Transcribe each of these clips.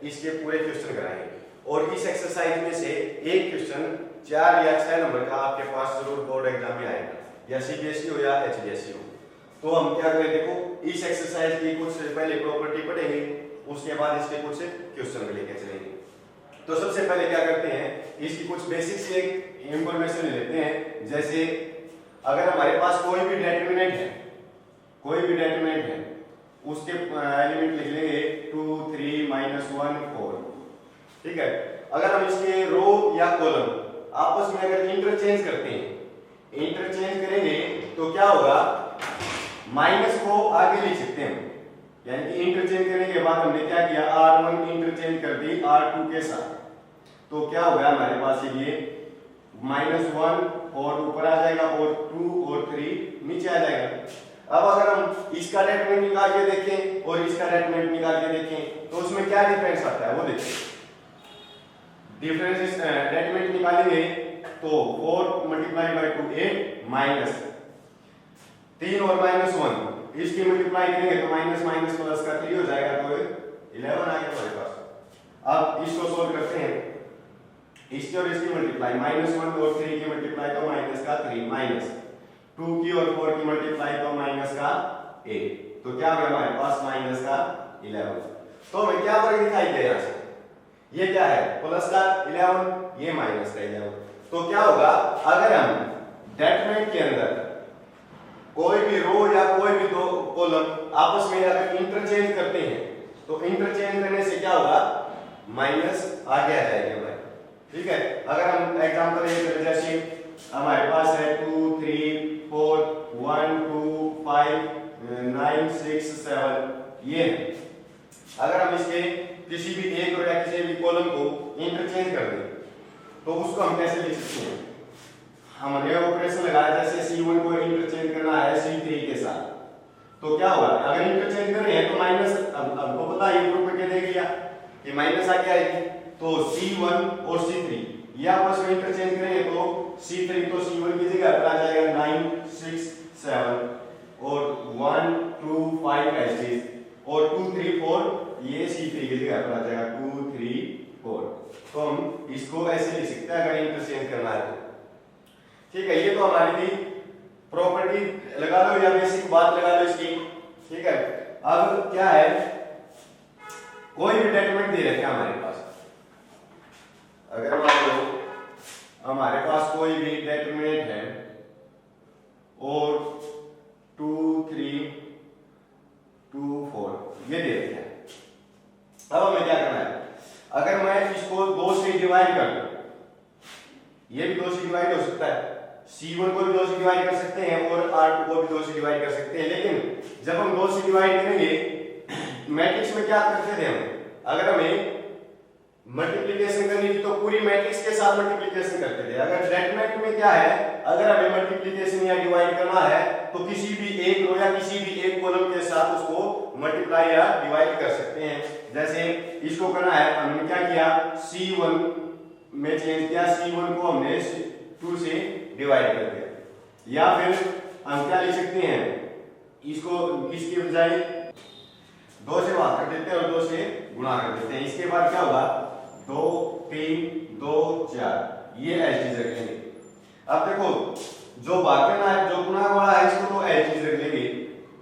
इसके पूरे क्वेश्चन कराएंगे और इस एक्सरसाइज में से एक क्वेश्चन 4 या 6 नंबर का आपके पास जरूर बोर्ड एग्जाम में आएगा, या सीबीएसई हो या एचडीएसई हो। तो हम क्या करें, देखो इस एक्सरसाइज की कुछ पहले प्रॉपर्टी पढ़ेंगे, उसके बाद इसके कुछ क्वेश्चन भी लेके चलेंगे। तो सबसे पहले क्या करते हैं, इसकी कुछ बेसिक से इंफॉर्मेशन लेते हैं। जैसे अगर हमारे पास कोई भी डेटर्मिनेंट है, उसके एलिमेंट लिख लेंगे 2 3 -1 4, ठीक है। अगर हम इसके रो या कॉलम आपस में अगर इंटरचेंज करेंगे तो क्या होगा, माइनस को आगे लिख सकते हैं, यानी कि इंटरचेंज करने के बाद हमने क्या किया, R1 इंटरचेंज कर दी R2 के साथ, तो क्या हो गया हमारे पास ये -1 और ऊपर आ जाएगा और 2 और 3 नीचे आ जाएगा। अब अगर हम इसका डेटर्मिनेंट निकाल के देखें और इसका डेटर्मिनेंट निकाल के देखें तो उसमें क्या डिफरेंस आता है वो देखें। डिफरेंस डेटर्मिनेंट निकालेंगे तो 4 × 2 8 माइनस 3 और -1 इसकी मल्टीप्लाई करेंगे तो माइनस माइनस प्लस का 3 हो जाएगा, तो 11 आ गया हमारे पास। अब इसको सोल्व करते हैं, इसकी और इसकी मल्टीप्लाई -1 और 3 की मल्टीप्लाई तो माइनस का 3 माइनस 2 की और 4 की मल्टीप्लाई तो माइनस का 8, तो क्या हो गया हमारे पास माइनस का 11। तो हमें क्या फर्क दिखाई दे यहाँ से, ये क्या है प्लस का 11, ये माइनस का 11। तो क्या होगा, अगर हम डेटर्मिनेंट के अंदर कोई भी रो या कोई भी दो कॉलम आपस में अगर इंटरचेंज करते हैं तो इंटरचेंज करने से क्या होगा, माइनस आगे आ जाएगा हमारे, ठीक है। अगर हम एग्जांपल ले, जैसे हमारे पास है 2 3 4 1 2 5 9 6 7, ये है। अगर हम इसके किसी भी एक रो या किसी भी कॉलम को इंटरचेंज कर दें तो उसको हम कैसे लिख सकते हैं, हमने ऑपरेशन लगाया, जैसे C1 को इंटरचेंज करना है C3 के साथ, तो क्या होगा, अगर इंटरचेंज कर रहे हैं तो माइनस, अब हमको पता है ये प्रॉपर्टी देख लिया कि माइनस आके आएगी, तो C1 और C3 ये आपस में इंटरचेंज करेंगे तो C3 तो C1 की जगह पर आ जाएगा 9 6 7 और 1 2 5 ऐसे, और 2 3 4 ये C3 की जगह पर आ जाएगा 2 3 4। तो हम इसको ऐसे लिख सकते हैं अगर इंटरचेंज करना है तो, ठीक है। ये तो हमारी थी प्रॉपर्टी, लगा लो या बेसिक बात लगा लो इसकी, ठीक है। अब क्या है, कोई भी डेटर्मिनेंट दे रखे हमारे पास, अगर मान लो हमारे पास कोई भी डेटर्मिनेंट है और 2 3 2 4 ये दे रखे हैं। अब हमें क्या करना है, अगर मैं इसको 2 से डिवाइड कर दूं, ये भी 2 से डिवाइड हो सकता है, C1 को भी 2 से डिवाइड कर सकते हैं और R2 को भी 2 से डिवाइड कर सकते हैं, लेकिन जब हम 2 से डिवाइड करेंगे मैट्रिक्स में क्या करते थे हम, अगर हमें मल्टीप्लिकेशन करनी थी तो पूरी मैट्रिक्स के साथ मल्टीप्लिकेशन करते थे। अगर डेटर्मिनेंट में क्या है, अगर हमें मल्टीप्लिकेशन या डिवाइड करना है तो किसी भी एक रो या किसी भी एक कॉलम के साथ उसको मल्टीप्लाई या डिवाइड कर सकते हैं। जैसे इसको करना है, हमने क्या किया, C1 में चेंज किया, C1 को हमने 2 से डिवाइड कर दिया, या फिर हम क्या लिख सकते हैं, इसको इसके बजाय 2 से भाग कर देते हैं और 2 से गुणा कर देते हैं। इसके बाद क्या होगा, 2 3 2 4 ये एच डी रख लेंगे। अब देखो जो भाग करना है, जो गुणा वाला है इसको तो एच डी रख लेंगे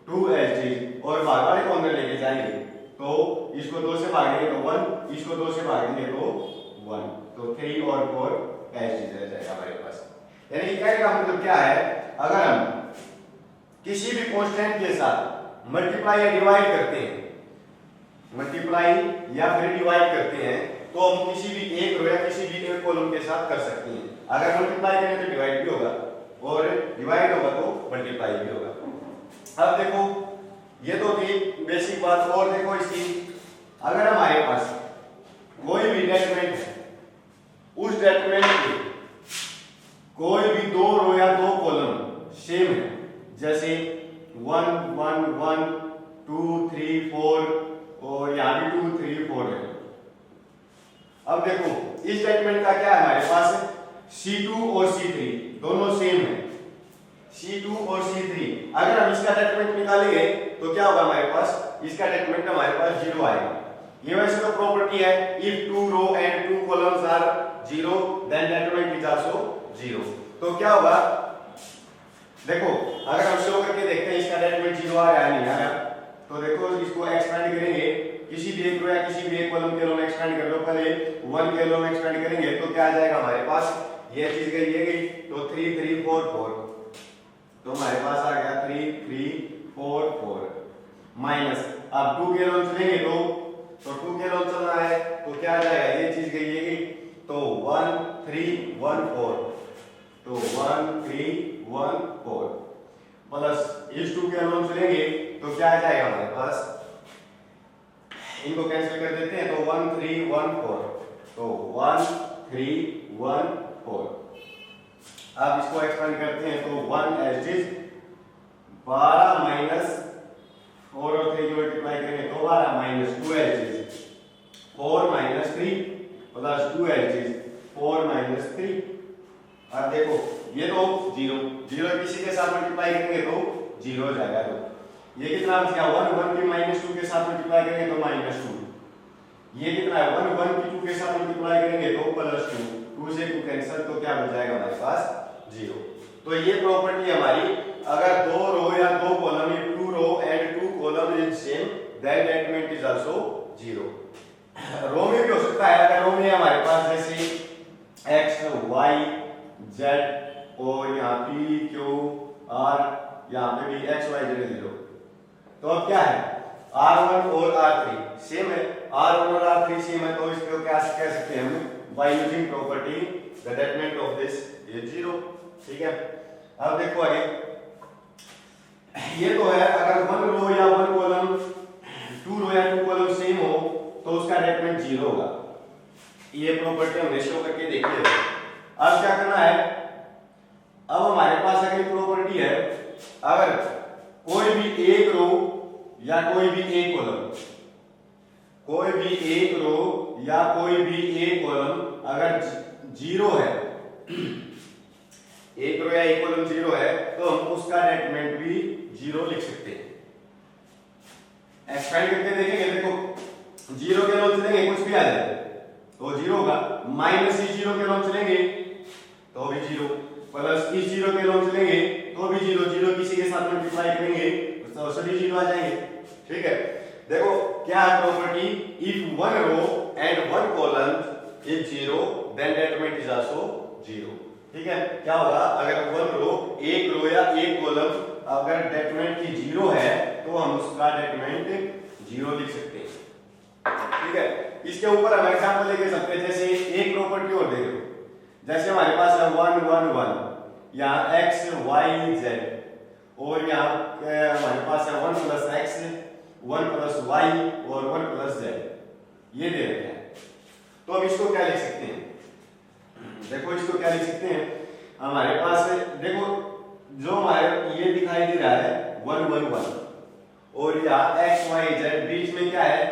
2 एच डी, और भाग वाले को अंदर लेके जाएंगे तो इसको 2 से भागेंगे तो 1, इसको 2 से भागेंगे तो 1, तो 3 और 4 एच डी रह जाएगा हमारे पास। यानी कहने का मतलब क्या है, अगर हम किसी भी कांस्टेंट के साथ मल्टीप्लाई या डिवाइड करते हैं, मल्टीप्लाई या फिर डिवाइड करते हैं तो हम किसी भी एक रो या किसी भी एक कॉलम के साथ कर सकते हैं। अगर मल्टीप्लाई करें तो डिवाइड भी होगा और डिवाइड होगा तो मल्टीप्लाई भी होगा। अब देखो ये तो थी बेसिक बात, और देखो इसकी, अगर हमारे पास कोई भी डेटर्मिनेंट है, उस डेटर्मिनेंट के कोई भी 2 रो या 2 कॉलम सेम है, जैसे 1 1 1 2 3 4 और यहाँ भी 2 3 4 है। अब देखो इस स्टेटमेंट का क्या है, हमारे पास C2 और C3 दोनों सेम है, C2 और C3। अगर हम इसका स्टेटमेंट निकालेंगे तो क्या होगा हमारे पास, इसका स्टेटमेंट हमारे पास 0 आएगा, ये वैसे तो प्रॉपर्टी है, if two row and two columns are zero then determinant is also zero. तो क्या होगा, देखो अगर हम शो करके देखते हैं इसका डेटरमिनेंट जीरो आ रहा है नहीं आ रहा, तो देखो इसको एक्सपेंड करेंगे, किसी भी एक रो या किसी भी एक कॉलम के रो में एक्सपेंड कर लो, पहले 1 के रो में एक्सपेंड करेंगे तो क्या आ जाएगा हमारे पास, ये चीज गई ये गई, तो 3 3 4 4, तो हमारे पास आ गया 3 3 4 4 माइनस, अब 2 के रो चलेंगे तो 2 के रो चल रहा है तो क्या आ जाएगा, ये चीज गई ये गई, तो 1 3 1 4, तो 1 3 1 4 प्लस इस 2 के रो चलेंगे तो क्या आ जाएगा हमारे पास, इनको कैंसिल कर देते हैं तो 1 3 1 4, तो 1 3 1 4, अब इसको एक्सपेंड करते हैं तो 1 एज इज 12 माइनस 4 और 3 को मल्टीप्लाई करेंगे तो 12 minus 2 as is 4 minus 3 plus 2 as is 4 minus 3। अब देखो ये तो 0 0 किसी के साथ मल्टीप्लाई करेंगे तो 0 हो जाएगा, तो ये कितना बच गया 1 1 की माइनस 2 के साथ मल्टीप्लाई करेंगे तो माइनस 2, ये कितना है 1 1 की 2 के साथ मल्टीप्लाई करेंगे तो प्लस 2, 2 से 2 कैंसिल तो क्या बच जाएगा हमारे पास 0। तो ये प्रॉपर्टी हमारी, अगर दो रो या दो कॉलम में 2 row and 2 column is same then determinant is also 0। Row में भी हो सकता है, अगर रो में हमारे पास जैसे x y z और यहाँ p q r, यहाँ पे भी x y z 0, तो अब क्या है r1 और r3 सेम है, r1 और r3 सेम है, तो इसको क्या कह सकते हैं हम, by using property the determinant of this is 0। ठीक है, अब देखो आगे, ये तो है अगर 1 रो या 1 कॉलम 2 रो या 2 कॉलम सेम हो तो उसका डेटरमिनेंट 0 होगा, ये प्रॉपर्टी हमने शो करके देखी है। अब क्या करना है, अब हमारे पास अगली प्रॉपर्टी है, अगर कोई भी एक रो या कोई भी एक कॉलम, कोई भी एक रो या कोई भी एक कॉलम अगर 0 है, एक रो या एक कॉलम 0 है तो हम उसका डेटरमिनेंट भी 0 लिख सकते हैं। एक्सपेंड करके देखेंगे, देखो 0 के रो चलेंगे कुछ भी आ जाए तो 0 होगा, माइनस इस 0 के रो चलेंगे तो भी 0, प्लस इस 0 के रो चलेंगे तो भी 0, 0 किसी के साथ मल्टीप्लाई करेंगे तो सभी 0 आ जाएंगे। ठीक है, देखो क्या है property, if 1 row and 1 column is 0 then determinant is also 0। ठीक है, क्या होगा, अगर 1 रो एक रो या एक कॉलम अगर डेटरमिनेंट की 0 है तो हम उसका डेटरमिनेंट 0 लिख सकते हैं। ठीक है, इसके ऊपर हम एग्जांपल लेके सकते हैं, जैसे एक प्रॉपर्टी और देख लो, जैसे हमारे पास है 1 1 1, यहाँ x y z, और यहाँ हमारे पास है 1 प्लस x 1 प्लस y और 1 प्लस z, ये दे रखे हैं, तो अब इसको क्या लिख सकते हैं, देखो इसको क्या लिख सकते हैं, हमारे पास देखो जो हमारे ये दिखाई दे रहा है 1 1 1 और यहाँ x y z, बीच में क्या है,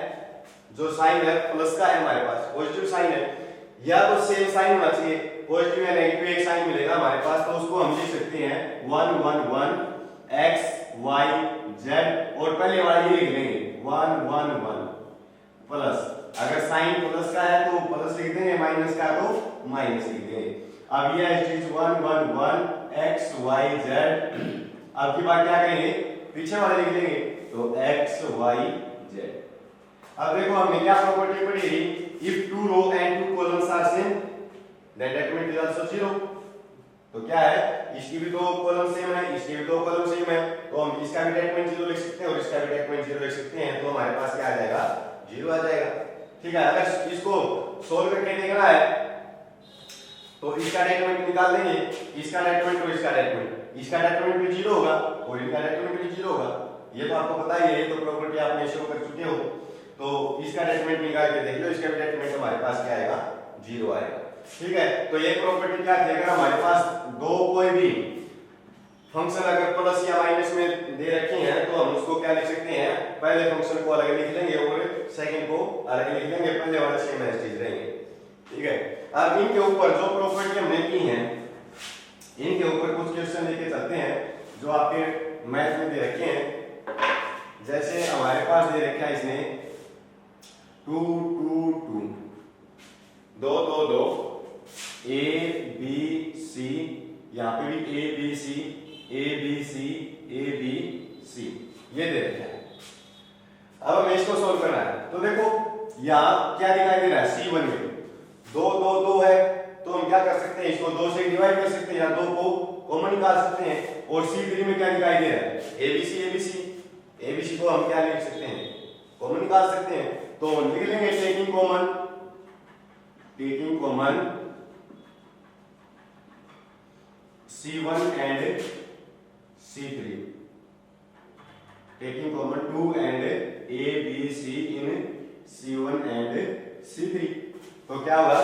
जो साइन है प्लस का है हमारे पास, पॉजिटिव साइन है, या तो सेम साइन होना चाहिए, पॉजिटिव या नेगेटिव एक साइन मिलेगा हमारे पास, तो उसको हम लिख सकते हैं 1 1 1 x y z, और पहले वाला ये लिख लेंगे 1 1 1 प्लस, अगर साइन प्लस का है तो प्लस लिख देंगे, माइनस का तो माइनस लिख देंगे। अब ये चीज 1 1 1 x y z, अब की बात क्या करेंगे, पीछे वाले लिख लेंगे तो x y z। अब देखो हमने क्या प्रॉपर्टी पढ़ी थी, if 2 row and 2 columns are same then determinant is also 0। तो क्या है, इसकी भी 2 कॉलम सेम है, इसकी भी 2 कॉलम सेम है, तो हम इसका भी डेटरमिनेंट 0 लिख सकते हैं और इसका भी डेटरमिनेंट 0 लिख सकते हैं, तो हमारे पास क्या आ जाएगा 0 आ जाएगा। ठीक है, अगर इसको सोल्व करके देखना है तो इसका डेटरमिनेंट निकाल देंगे, इसका डेटरमिनेंट और इसका डेटरमिनेंट, इसका डेटरमिनेंट भी 0 होगा और इनका डेटरमिनेंट भी 0 होगा, ये तो आपको पता ही है, ये तो प्रॉपर्टी आपने शो कर चुके हो, तो इसका डेटरमिनेंट निकाल के देख लो, इसका भी डेटरमिनेंट हमारे पास क्या आएगा 0 आएगा। ठीक है, तो ये प्रॉपर्टी क्या थी, अगर हमारे पास दो कोई भी फंक्शन अगर प्लस या माइनस में दे रखे हैं तो हम उसको क्या लिख सकते हैं, पहले फंक्शन को अलग लिख लेंगे और सेकंड को अलग लिख लेंगे, पहले वाला सेम है चीज रहेंगे। ठीक है, अब इनके ऊपर जो प्रॉपर्टी हमने की है, इनके ऊपर कुछ क्वेश्चन लेके चलते हैं जो आपके मैथ में दे रखे हैं। जैसे हमारे पास दे रखा है इसने 2 2 2 2 2 2 ए बी सी, यहाँ पे भी A B C A B C A B C, ये दे रखे हैं। अब हमें इसको सोल्व करना है। तो देखो यहाँ क्या दिखाई दे रहा है, C1 में 2 2 2 है, तो हम क्या कर सकते हैं, इसको 2 से डिवाइड कर सकते हैं या 2 को कॉमन निकाल सकते हैं। और C3 में क्या दिखाई दे रहा है, ABC को हम क्या लिख सकते हैं, कॉमन निकाल सकते हैं। तो लिख लेंगे taking common C1 and C3, taking common 2 and A, B, C in C1 and C3। तो क्या होगा,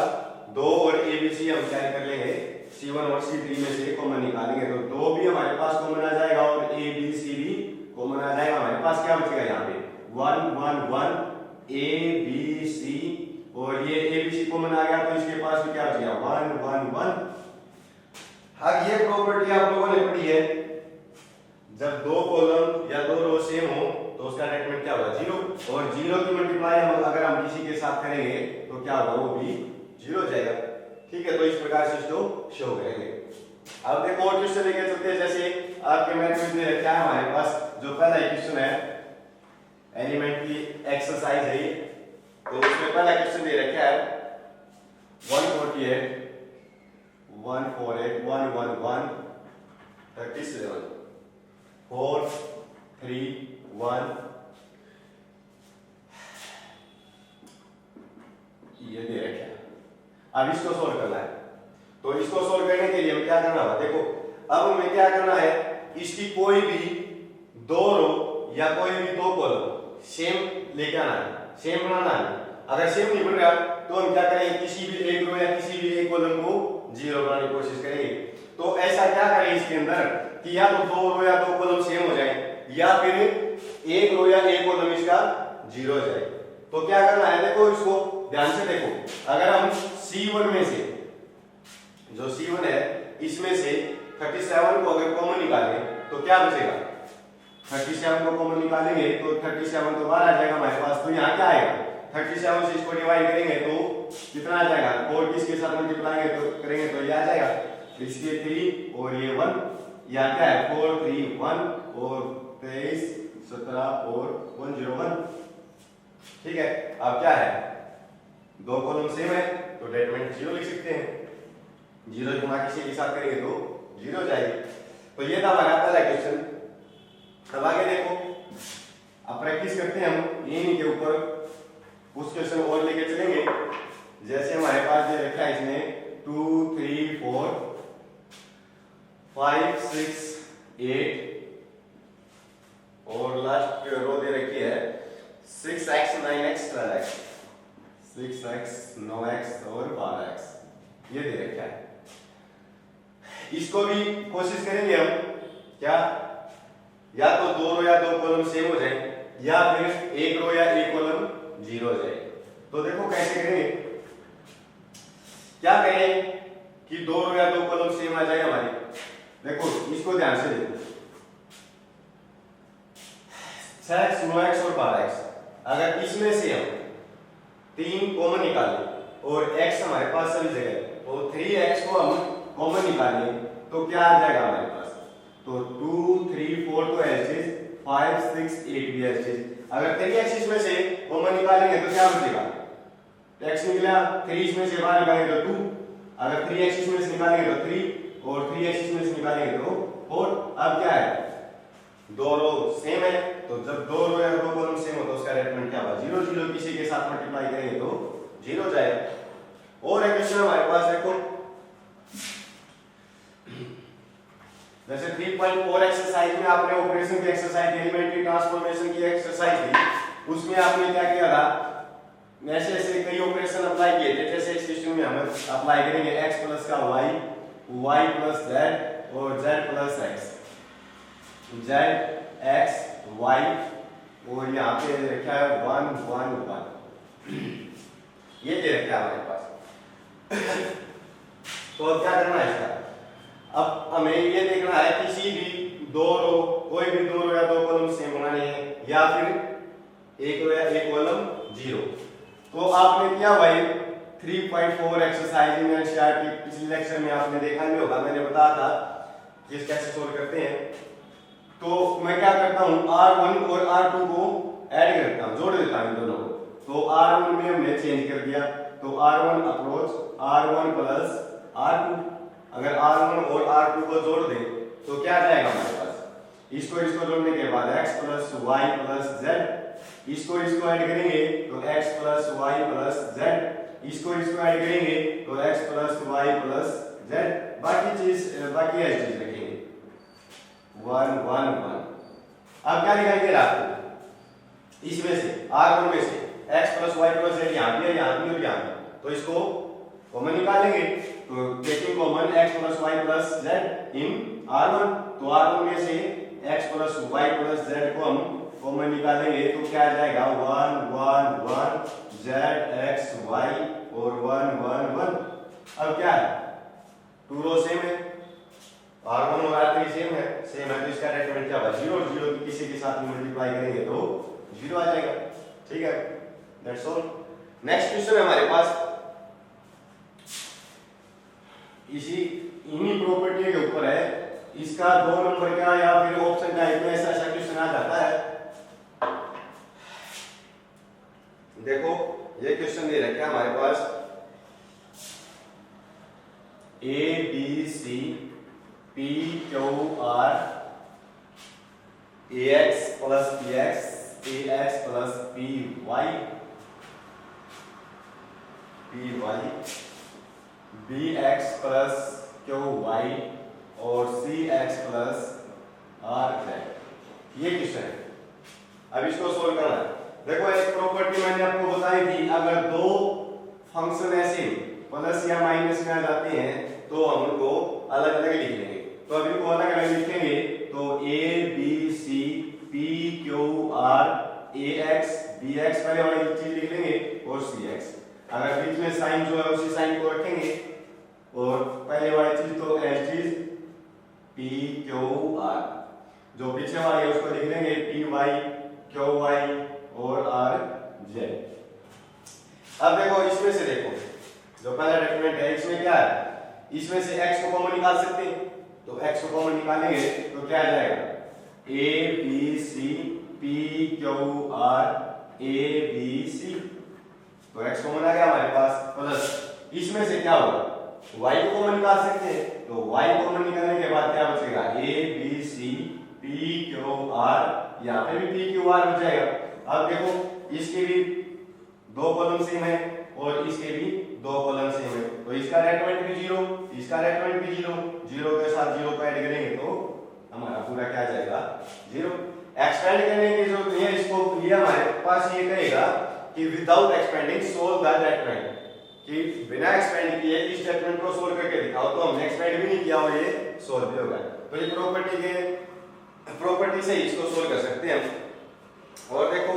2 और A, B, C हम क्या कर लेंगे, C1 और C3 में से कॉमन निकालेंगे। तो 2 भी हमारे पास कॉमन आ जाएगा और A, B, C भी कॉमन आ जाएगा। हमारे पास क्या बचेगा यहाँ पे 1 1 1 A, B, C, और ये A, B, C कॉमन आ गया, तो इसके पास भी क्या बचेगा 1 1 1। अब ये प्रॉपर्टी आप लोगों ने पढ़ी है, जब 2 कॉलम या 2 रो सेम हो तो उसका डेटरमिनेंट क्या होगा 0, और 0 की मल्टीप्लाई अगर हम किसी के साथ करेंगे तो क्या होगा, वो भी 0 हो जाएगा। ठीक है, तो इस प्रकार से इसको शो करेंगे। अब देखो और क्वेश्चन लेके चलते हैं। जैसे आपके मैथ में क्या है हमारे पास, जो पहला क्वेश्चन है एलिमेंट की एक्सरसाइज है, तो उसमें पहला क्वेश्चन दे रखा है 148 148 111 37 4 3 1, ये दे रखा है। अब इसको सोल्व करना है। तो इसको सोल्व करने के लिए हमें क्या करना होगा, देखो अब हमें क्या करना है, इसकी कोई भी 2 रो या कोई भी 2 कॉलम सेम लेके आना है, सेम बनाना है। अगर सेम नहीं बन रहा तो हम क्या करेंगे, किसी भी एक रो या किसी भी एक कॉलम को 0 बनाने की कोशिश करेंगे। तो ऐसा क्या करें इसके अंदर कि या तो 2 रो या 2 कॉलम सेम हो जाए, या फिर एक रो या एक कॉलम इसका 0 हो जाए। तो क्या करना है, देखो इसको ध्यान से देखो। अगर हम C1 में से, जो C1 है इसमें से 37 को अगर कॉमन निकालें तो क्या बचेगा, 37 को कॉमन निकालेंगे तो 37 तो बाहर आ जाएगा हमारे पास। तो यहाँ क्या आएगा, 37 से इसको डिवाइड करेंगे तो कितना आ जाएगा, 4 किसके साथ मल्टीप्लाई करेंगे तो ये आ जाएगा, इसके 3 और ये 1, यहाँ क्या है 4 3 1 और 23 17 और 101। ठीक है, अब क्या है, 2 कॉलम सेम है तो डेटरमिनेंट 0 लिख सकते हैं। 0 गुना किसी के साथ करेंगे तो 0 हो जाएगी। तो ये था हमारा पहला क्वेश्चन। अब आगे देखो, अब प्रैक्टिस करते हैं हम इन्हीं के ऊपर, कुछ क्वेश्चन और लेके चलेंगे। जैसे हमारे पास ये रखा है इसमें 2 3 4 5 6 8 और लास्ट रो दे रखी है 6x 9x 12x, 6x 9x और 12x, ये दे रखा है। इसको भी कोशिश करेंगे हम क्या, या तो 2 रो या 2 कॉलम सेम हो जाए, या फिर एक रो या एक कॉलम 0 हो जाए। तो देखो कैसे करेंगे, क्या करें कि 2 रो या 2 कॉलम सेम आ जाए हमारी। देखो इसको ध्यान से देखो, 6x 9x और 12x, अगर इसमें से हम 3 कॉमन निकालें और x हमारे पास सभी जगह, तो 3x को हम कॉमन निकालें तो क्या आ जाएगा हमारे पास, तो 2 3 4 तो एलसीएस, 5 6 8 भी एलसीएस। अगर 3x इसमें से कॉमन निकालेंगे तो क्या बचेगा, x निकला, 3 इसमें से बाहर निकालेंगे तो 2, अगर 3x इसमें से निकालेंगे तो 3 और 3x इसमें से निकालेंगे तो 4। अब क्या है, 2 रो सेम है, तो जब 2 रो या 2 कॉलम सेम हो तो उसका डेटरमिनेंट क्या होगा 0 0, किसी के साथ मल्टीप्लाई करेंगे तो 0 जाएगा। और एक क्वेश्चन हमारे पास देखो, जैसे 3.4 एक्सरसाइज में आपने ऑपरेशन की एक्सरसाइज, एलिमेंट्री ट्रांसफॉर्मेशन की एक्सरसाइज थी, उसमें आपने क्या किया था, ऐसे ऐसे कई ऑपरेशन अप्लाई किए थे। जैसे इस क्वेश्चन में हम अप्लाई करेंगे x प्लस का y, y प्लस z और z plus x, z x y, और यहाँ पे रखा है 1 1 1, ये दे रखा है हमारे पास। तो अब क्या करना है इसका, अब हमें ये देखना है किसी भी 2 रो, कोई भी 2 रो या 2 कॉलम सेम बनाने हैं, या फिर एक रो या एक कॉलम 0। तो आपने किया भाई 3.4 एक्सरसाइज में एनसीईआरटी पिछले लेक्चर में आपने देखा नहीं होगा, मैंने बताया था कि इस कैसे सोल्व करते हैं। तो मैं क्या करता हूँ, R1 और R2 को ऐड करता हूँ, जोड़ देता हूँ इन दोनों को। तो R1 में हमने चेंज कर दिया, तो R1 approach R1 plus R2। अगर R1 और R2 को जोड़ दें तो क्या जाएगा हमारे पास, इसको जोड़ने के बाद x plus Y plus Z, इसको ऐड करेंगे तो x plus Y plus Z, इसको ऐड करेंगे तो x plus Y plus Z, बाकी ऐसी चीज रखेंगे 1 1 1। अब क्या दिखाई दे रहा है आपको, इसमें से R1 में से x plus Y plus Z यहाँ भी है, यहाँ भी और यहाँ भी, तो इसको कॉमन निकालेंगे। तो taking common x plus Y plus Z in R1, तो R1 में से x plus Y plus Z को हम कॉमन निकालेंगे तो क्या आ जाएगा 1 1 1 जेड एक्स वाई और 1 1 1। अब क्या है, टू रो सेम है, R1 और R3 सेम है तो इसका डेटरमिनेंट क्या होगा 0, 0 किसी के साथ मल्टीप्लाई करेंगे तो 0 आ जाएगा। ठीक है, दैट्स ऑल। नेक्स्ट क्वेश्चन है हमारे पास, इन्हीं प्रॉपर्टी के ऊपर है, इसका 2 नंबर का या फिर ऑप्शन का एक ऐसा क्वेश्चन आ जाता है। देखो ये क्वेश्चन दे रखा है हमारे पास, A B C P Q R AX plus PX AX plus PY BX plus QY और CX प्लस RZ, ये क्वेश्चन है। अब इसको सोल्व करना है। देखो एक प्रॉपर्टी मैंने आपको बताई थी, अगर दो फंक्शन ऐसे प्लस या माइनस में आ जाते हैं तो हम उनको अलग अलग लिख लेंगे। तो अब इनको अलग अलग लिखेंगे तो A B C P Q R AX BX पहले वाली चीज लिख लेंगे और CX, अगर बीच में साइन जो है उसी साइन को रखेंगे और पहले वाली चीज तो एज चीज P Q R, जो पीछे वाली है उसको लिख लेंगे P Y Q Y और R Z। अब देखो इसमें से देखो जो पहला डेटरमिनेंट है इसमें क्या है, इसमें से x को कॉमन निकाल सकते हैं, तो x को कॉमन निकालेंगे तो क्या आ जाएगा A B C P Q R A B C, तो x कॉमन आ गया हमारे पास, प्लस इसमें से क्या होगा y को कॉमन निकाल सकते हैं, तो y कॉमन निकालने के बाद क्या बचेगा A B C P Q R, यहाँ पे भी P Q R बच जाएगा। अब देखो इसके भी दो कॉलम सेम है और इसके भी दो कॉलम सेम है, तो इसका डेटरमिनेंट भी 0, इसका डेटरमिनेंट भी 0, 0 के साथ 0 को ऐड करेंगे तो हमारा पूरा क्या आ जाएगा 0। एक्सपेंड करने की जरूरत नहीं है, इसको ये हमारे पास ये कहेगा कि without expanding solve the determinant, कि बिना एक्सपेंड किए इस डेटरमिनेंट को सोल्व करके दिखाओ, तो हमने एक्सपेंड भी नहीं किया और ये सोल्व भी होगा। तो ये प्रॉपर्टी से इसको सोल्व कर सकते हैं हम। और देखो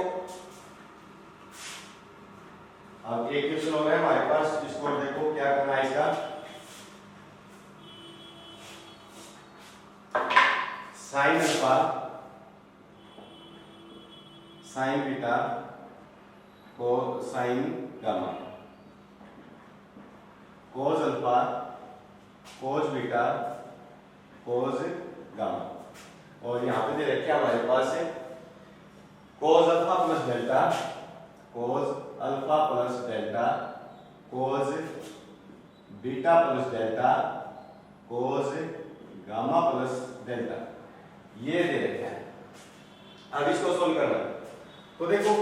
अब एक क्वेश्चन हो गया हमारे पास, इसको देखो क्या करना है इसका, साइन अल्फा साइन बीटा को sign gamma, cos alpha cos beta cos gamma, और यहाँ पे दे रखे हमारे पास है cos alpha plus delta cos alpha plus delta cos beta plus delta cos gamma plus delta, ये दे रखे हैं। अब इसको सोल्व करना है, तो देखो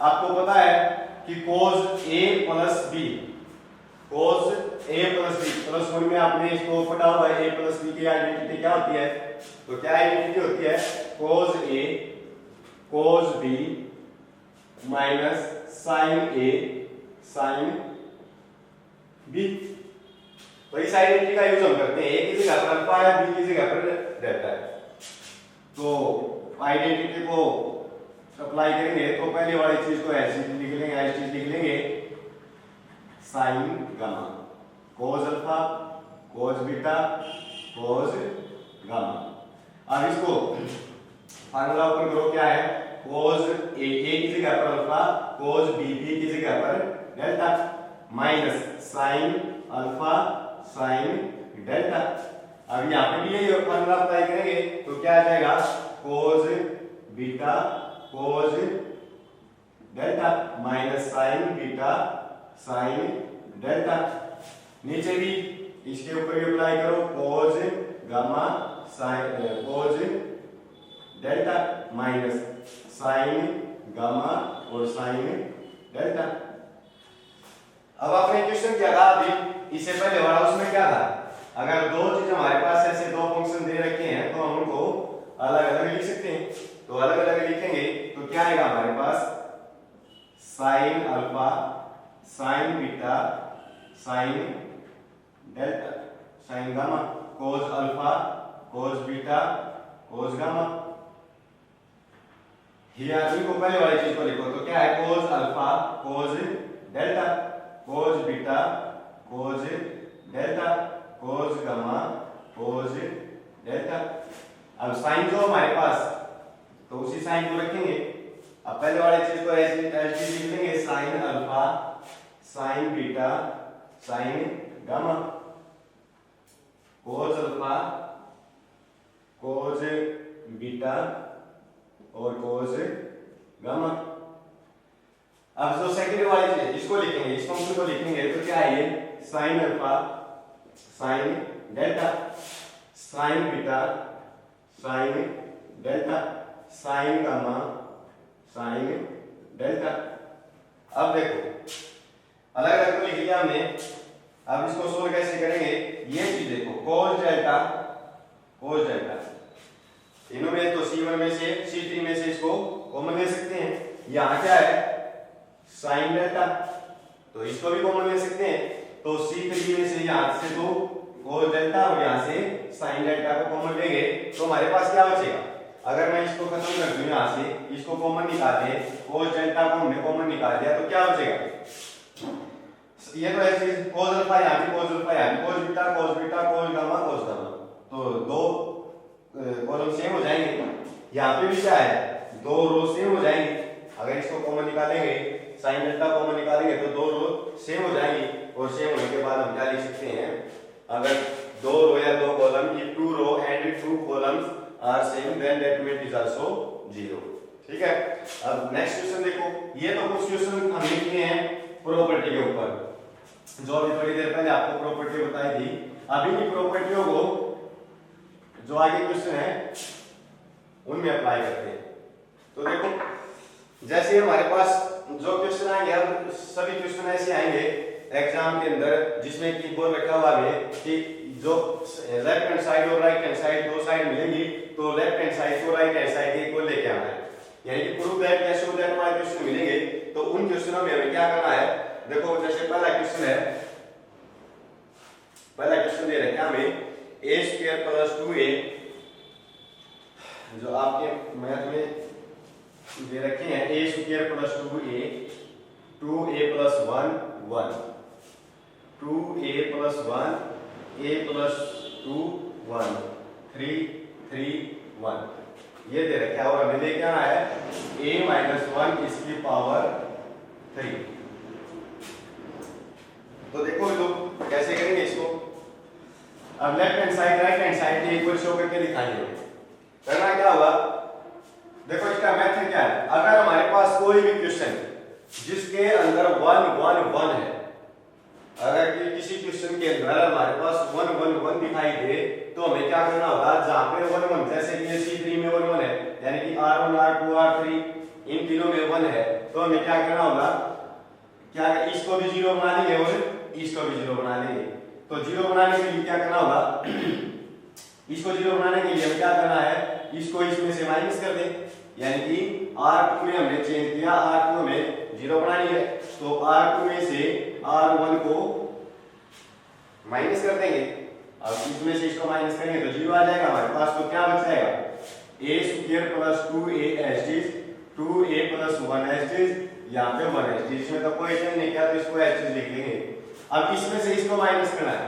आपको पता है कि cos A plus B, cos A plus B plus 1 में आपने इसको पढ़ा हुआ है, A प्लस B की आइडेंटिटी क्या होती है, तो क्या आइडेंटिटी होती है cos A cos B minus sine A sine B। तो इस आइडेंटिटी का यूज हम करते हैं, A की जगह पर अल्फा है, B की जगह पर डेल्टा है, तो आइडेंटिटी को अप्लाई करेंगे तो पहले वाली चीज को ऐसे लिख लेंगे, ऐसी चीज लिख लेंगे sign gamma, cos alpha cos beta cos gamma. अब इसको फार्मूला ओपन करो, क्या है कोस A की जगह पर अल्फा कोस B की जगह पर delta minus sign alpha sign delta. अब यहाँ पे भी यही फॉर्मूला अप्लाई करेंगे तो क्या आ जाएगा cos beta cos delta minus sine beta sine delta. नीचे भी इसके ऊपर भी अप्लाई करो cos gamma sine cos delta minus sine gamma और साइन डेल्टा। अब आपने क्वेश्चन क्या था अभी इससे पहले वाला उसमें क्या था, अगर दो चीज हमारे पास ऐसे दो फंक्शन दे रखे हैं तो हम उनको अलग अलग लिख सकते हैं। तो अलग अलग लिखेंगे तो क्या आएगा हमारे पास sine alpha sine beta sine delta sine gamma cos alpha cos beta cos gamma. Here इनको पहले वाली चीज को लिखो तो क्या है cos alpha cos delta cos beta cos delta cos gamma cos delta. अब साइन जो हमारे पास तो उसी साइन को रखेंगे। अब पहले वाली चीज को ऐसे लिख लेंगे sign alpha sine beta sign gamma cos alpha cos beta और कोस गामा। अब जो सेकंड वाली चीज इसको लिखेंगे इस फंक्शन को लिखेंगे तो क्या है ये sign alpha sign delta sign beta sine delta sine gamma sign delta. अब देखो अलग अलग तो लिख लिया हमने। अब इसको सोल्व कैसे करेंगे, ये चीज देखो कोस डेल्टा तीनों में तो C1 में से C3 में से इसको कॉमन ले सकते हैं। यहाँ क्या है साइन डेल्टा तो इसको भी कॉमन ले सकते हैं। तो C3 में से यहाँ से तो कोस डेल्टा और यहाँ से साइन डेल्टा को कॉमन लेंगे तो हमारे पास क्या बचेगा। अगर मैं इसको खत्म कर दूं यहाँ से इसको कॉमन निकाल दे कोस डेल्टा को हमने कॉमन निकाल दिया तो क्या बचेगा ये तो ऐसे कोस अल्फा यहाँ भी कोस अल्फा यहाँ भी कोस बीटा कोस गामा तो दो कॉलम सेम हो जाएंगे। यहाँ पे भी क्या है दो रो सेम हो जाएंगे। अगर इसको कॉमन निकालेंगे साइन डेल्टा कॉमन निकालेंगे तो दो रो सेम हो जाएंगी और सेम होने के बाद हम क्या लिख सकते हैं अगर दो रो या दो column if two row and two columns are same then that element is also 0। ठीक है। अब नेक्स्ट क्वेश्चन देखो, ये तो कुछ क्वेश्चन हमने किए हैं प्रॉपर्टी के ऊपर जो अभी थोड़ी देर पहले आपको प्रॉपर्टी बताई थी। अभी की प्रॉपर्टियों को जो आगे क्वेश्चन है उनमें अप्लाई करते हैं। तो देखो जैसे हमारे पास जो क्वेश्चन आएंगे अब सभी क्वेश्चन ऐसे आएंगे एग्जाम के अंदर जिसमें की बोल रखा हुआ है कि जो लेफ्ट हैंड साइड और राइट हैंड साइड दो साइड मिलेंगी तो लेफ्ट हैंड साइड को राइट हैंड साइड के इक्वल लेके आना है। यानी कि प्रूव दैट या शो दैट वाले क्वेश्चन मिलेंगे तो उन क्वेश्चनों में हमें क्या करना है। देखो जैसे पहला क्वेश्चन है, पहला क्वेश्चन दे रखा है हमें a² + 2a जो आपके मैथ में दे रखे हैं a² + 2a 2a + 1 1 2a + 1 a + 2 1 3 3 1 ये दे रखा है और हमें लेके आना है a - 1 इसकी पावर 3। तो देखो लोग कैसे करेंगे इसको। अब left hand side right hand side के इक्वल शो करके दिखाएंगे। करना क्या होगा, देखो इसका मेथड क्या है। अगर हमारे पास कोई भी क्वेश्चन जिसके अंदर 1 1 1 है, अगर किसी क्वेश्चन के अंदर हमारे पास 1 1 1 दिखाई दे तो हमें क्या करना होगा, जहां पे 1 1 जैसे कि C3 में 1 1 है यानी कि R1 R2 R3 इन तीनों में 1 है तो हमें क्या करना होगा, क्या इसको भी 0 बना लेंगे और इसको भी 0 बना लेंगे। तो 0 बनाने के लिए क्या करना होगा, इसको 0 बनाने के लिए हमें क्या करना है, इसको इसमें से माइनस कर दें। यानी कि R2 में हमने चेंज किया, R2 में 0 बनानी है तो R2 में से R1 को माइनस कर देंगे। अब इसमें से इसको माइनस करेंगे तो 0 आ जाएगा हमारे पास। तो क्या बच जाएगा a² + 2a as it is 2a + 1 as it is, यहाँ पे 1 as it is, इसमें तो कोई चेंज नहीं किया तो इसको as it is लिख लेंगे। अब इसमें से इसको माइनस करना है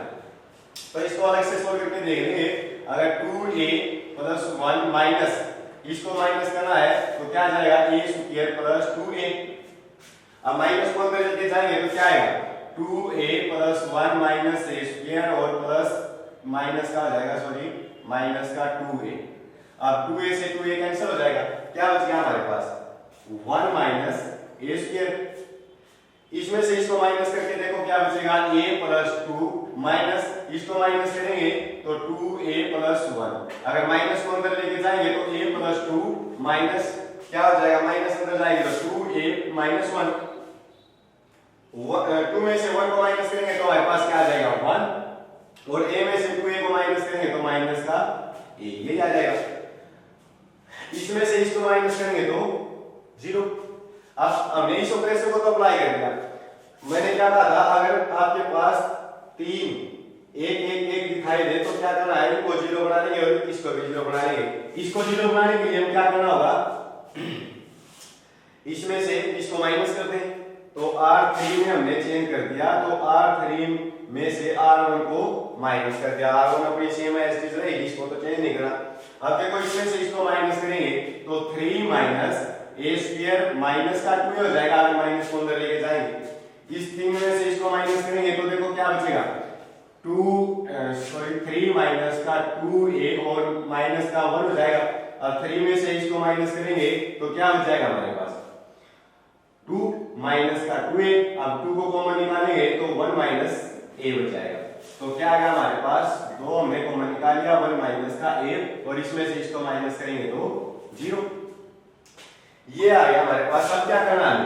तो इसको अलग से सोल्व करके देख लेंगे। अगर 2a + 1 माइनस इसको माइनस करना है तो क्या आ जाएगा a² + 2a। अब माइनस को अंदर लेके जाएंगे तो क्या आएगा 2a plus 1 minus a square और प्लस माइनस का हो जाएगा सॉरी माइनस का 2a। अब 2a से 2a कैंसिल हो जाएगा, क्या बच गया हमारे पास 1 माइनस a स्क्वायर। इसमें से इसको माइनस करके देखो क्या बचेगा a प्लस 2 माइनस इसको माइनस करेंगे तो 2a प्लस 1। अगर माइनस को अंदर लेके जाएंगे तो a प्लस 2 माइनस क्या हो जाएगा माइनस अंदर जाएंगे तो 2a माइनस 1। 2 में से 1 को माइनस करेंगे तो हमारे पास क्या आ जाएगा 1 और a में से 2a को माइनस करेंगे तो माइनस का a ये आ जाएगा। इसमें से इसको माइनस करेंगे तो 0। अब हमने इस ऑपरेशन को तो अप्लाई कर दिया। मैंने क्या कहा था अगर आपके पास 3 1 1 1 दिखाई दे तो क्या करना है इनको 0 बना लेंगे और इसको भी 0 बना लेंगे। इसको 0 बनाने के लिए हम क्या करना होगा इसमें से इसको माइनस कर दें तो R3 में हमने चेंज कर दिया तो R3 में से R1 को माइनस कर दिया। R1 अपनी सेम एज इट रहेगी, इसको तो चेंज नहीं करना। अब देखो इसमें से इसको माइनस करेंगे तो 3 माइनस a स्क्वायर माइनस का 2 हो जाएगा अगर माइनस को अंदर लेके जाएंगे। इस 3 में से इसको माइनस करेंगे तो देखो क्या बचेगा 3 माइनस का 2a और माइनस का 1 हो जाएगा। अब 3 में से इसको माइनस करेंगे तो क्या बच जाएगा हमारे पास 2 माइनस का 2a। अब 2 को कॉमन निकालेंगे तो 1 माइनस a बच जाएगा। तो क्या आ गया हमारे पास 2 हमने कॉमन निकाल लिया 1 माइनस का a और इसमें से इसको माइनस करेंगे तो 0 ये आ गया हमारे पास। अब क्या करना है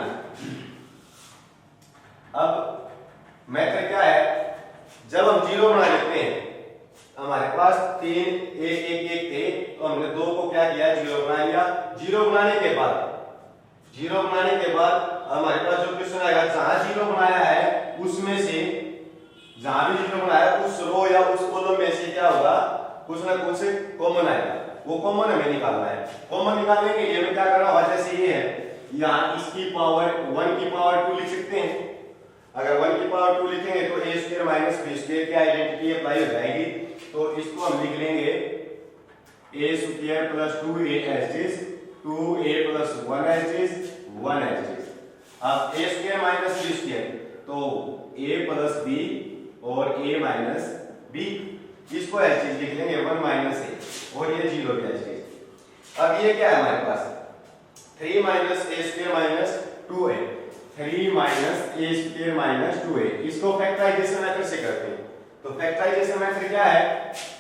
अब मेथड क्या है जब हम 0 बना लेते हैं हमारे पास 3 1 1 1 थे तो हमने 2 को क्या किया 0 बना लिया। 0 बनाने के बाद हमारे पास जो क्वेश्चन आएगा जहां 0 बनाया है उसमें से जहां भी 0 बनाया उस रो या उस कॉलम में से क्या होगा कुछ ना कुछ कॉमन आएगा, वो कॉमन हमें निकालना है। कॉमन निकालने के लिए हमें क्या करना होगा जैसे ये है यहाँ इसकी पावर 1 की पावर 2 लिख सकते हैं। अगर 1 की पावर 2 लिखेंगे तो a square minus b square की आइडेंटिटी अप्लाई हो जाएगी। तो इसको हम लिख लेंगे a square plus 2a as is 2a plus 1 as is 1 as is. अब a square minus b square तो a प्लस b और a माइनस b इसको एज इज लिख लेंगे 1 माइनस a और ये 0 भी एज इज। अब ये क्या है हमारे पास 3 minus a square minus 2a 3 minus a square minus 2a। इसको फैक्टराइजेशन मेथड से करते हैं। तो फैक्टराइजेशन मेथड क्या है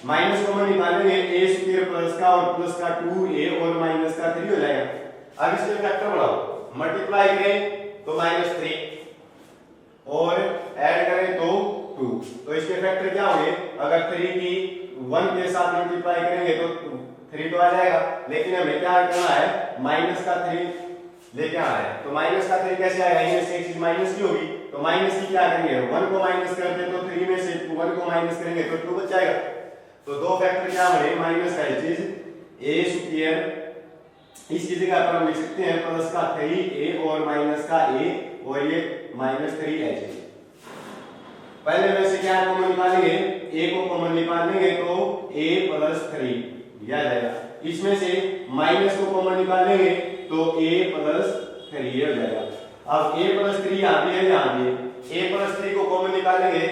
माइनस कॉमन निकालेंगे a स्क्वायर प्लस का और प्लस का 2a और माइनस का 3 हो जाएगा। अब इसके फैक्टर बढ़ाओ मल्टीप्लाई करें तो -3 और ऐड करें तो 2। तो इसके फैक्टर क्या होंगे अगर 3 की 1 के साथ मल्टीप्लाई करेंगे तो 3 तो आ जाएगा, लेकिन हमें क्या करना है माइनस का 3 लेके आना है। तो माइनस का 3 कैसे आएगा इनमें से एक चीज माइनस की होगी तो माइनस की क्या करेंगे 1 को माइनस करते तो 3 में से 1 को माइनस करेंगे तो 2 बच जाएगा। तो दो फैक्टर क्या बने माइनस का चीज a स्क्वायर इसकी जगह पर हम लिख सकते हैं प्लस का 3a और माइनस का a और ये -3 है। पहले में से क्या कॉमन निकालेंगे a को कॉमन निकाल लेंगे तो a प्लस 3 दिया जाएगा। इसमें से माइनस को कॉमन निकाल लेंगे तो a प्लस 3 हो जाएगा। अब a प्लस 3 यहाँ भी है यहाँ भी a प्लस 3 को कॉमन निकालेंगे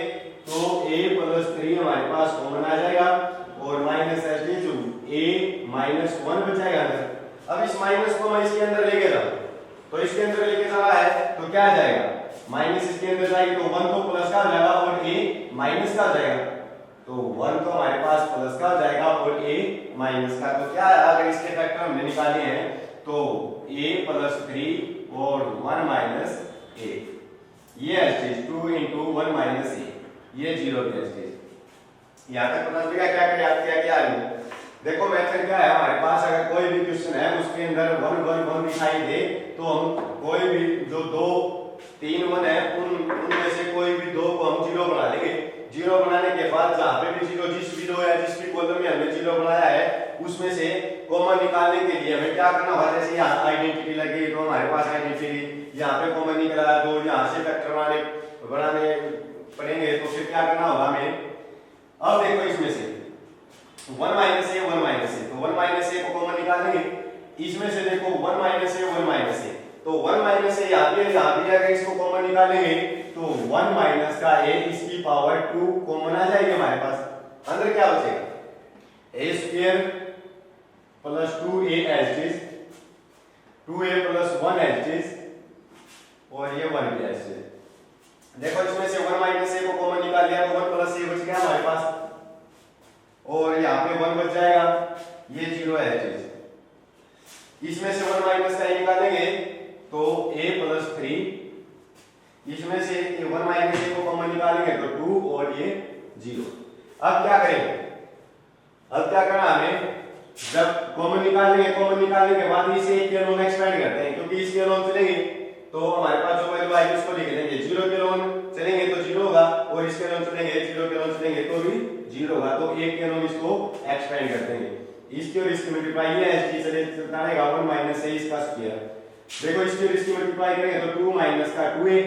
तो a प्लस 3 हमारे पास कॉमन आ जाएगा और माइनस a माइनस 1 बच जाएगा अंदर। अब इस माइनस को मैं इसके अंदर लेके जाऊं तो इसके अंदर लेके जा रहा है तो क्या आ जाएगा माइनस इसके अंदर जाएगी तो 1 तो प्लस का हो जाएगा और a माइनस का हो जाएगा। तो 1 तो हमारे पास प्लस का हो जाएगा और a माइनस का। तो क्या है अगर इसके फैक्टर हमने निकाले हैं तो a प्लस 3 और 1 माइनस a ये एस्टेज 2 into 1 माइनस a ये 0 की एस्टेज। यहाँ तक पता चलेगा क्या क्या याद किया क्या है। देखो मेथड क्या है हमारे पास अगर कोई भी क्वेश्चन है उसके अंदर 1 1 1 दिखाई दे तो हम कोई भी जो 2 3 1 है उनमें से कोई भी 2 को हम 0 बना लेंगे। 0 बनाने के बाद जहां पे भी 0 जिस भी रो या जिस भी कॉलम में हमने 0 बनाया है उसमें से कॉमन निकालने के लिए हमें क्या करना होगा जैसे यहाँ आइडेंटिटी लगी तो हमारे पास आइडेंटिटी यहाँ पे कॉमन निकला तो यहाँ से फैक्टर बनाने पड़ेंगे तो फिर क्या करना होगा हमें। अब देखो इसमें से 1 माइनस a तो 1 माइनस a को कॉमन निकालेंगे। इसमें से देखो 1 माइनस a 1 माइनस a तो 1 माइनस ए यहाँ पे अगर इसको कॉमन निकालेंगे तो 1 माइनस का ए इसकी पावर 2 कॉमन आ जाएगी हमारे पास। अंदर क्या बचेगा A square plus 2a as it is, 2a plus 1 as it is और ये 1 भी एज इट इज। देखो इसमें से 1 माइनस ए को कॉमन निकाल लिया तो 1 प्लस ए बच गया हमारे पास और यहाँ पे 1 बच जाएगा, ये 0 है एज इट। इसमें से 1 माइनस का ए निकालेंगे तो a प्लस 3, इसमें से 1 माइनस ए को कॉमन निकालेंगे तो 2 और ये 0। अब क्या करेंगे, अब क्या करना हमें, जब कॉमन निकालेंगे, कॉमन निकालने के बाद इसे एक के लोन एक्सपेंड करते हैं क्योंकि इसके लोन चलेंगे तो हमारे पास जो वैल्यू आएगी उसको लिख देंगे। 0 के लोन चलेंगे तो 0 होगा और इसके लोन चलेंगे 0 के लोन चलेंगे तो भी 0 होगा, तो एक के लोन इसको एक्सपेंड कर देंगे। इसकी और इसकी मल्टीप्लाई ये है, चले चलता रहेगा 1 माइनस ए इसका स्क्वायर। देखो इसकी और इसकी मल्टीप्लाई करेंगे तो 2 माइनस का 2a,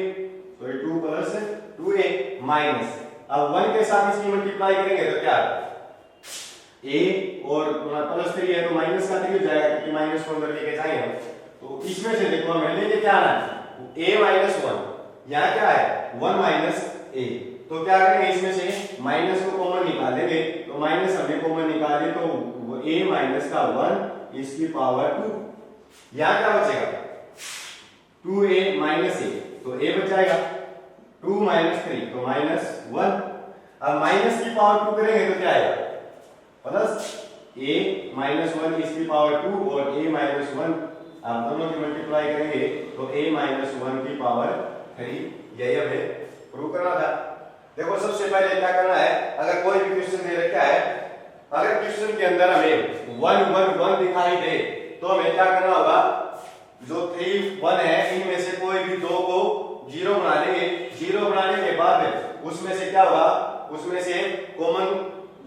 तो ये 2 प्लस 2a माइनस, अब 1 के साथ इसकी मल्टीप्लाई करेंगे तो क्या a और प्लस 3 है तो माइनस का 3 हो जाएगा क्योंकि माइनस को अंदर लेके जाएंगे हम। तो इसमें से देखो हमें लेके क्या आना है a माइनस 1, यहाँ क्या है 1 माइनस a, तो क्या करेंगे इसमें से माइनस को कॉमन निकालेंगे तो माइनस हमने कॉमन निकाले तो a माइनस का 1 इसकी पावर 2, यहाँ क्या बचेगा 2a माइनस a, तो a बच जाएगा 2 माइनस 3 तो माइनस 1। अब माइनस की पावर 2 करेंगे तो क्या आएगा प्लस a माइनस 1 इसकी पावर 2 और a माइनस 1, आप दोनों की मल्टीप्लाई करेंगे तो a माइनस 1 की पावर 3, यही हमें प्रूव करना था। देखो सबसे पहले क्या करना है, अगर कोई भी क्वेश्चन दे रखा है, अगर क्वेश्चन के अंदर हमें 1 1 1 दिखाई दे तो हमें क्या करना होगा, जो 3 1 है इनमें से कोई भी दो को 0 बना लेंगे। 0 बनाने के बाद उसमें से क्या होगा, उसमें से कॉमन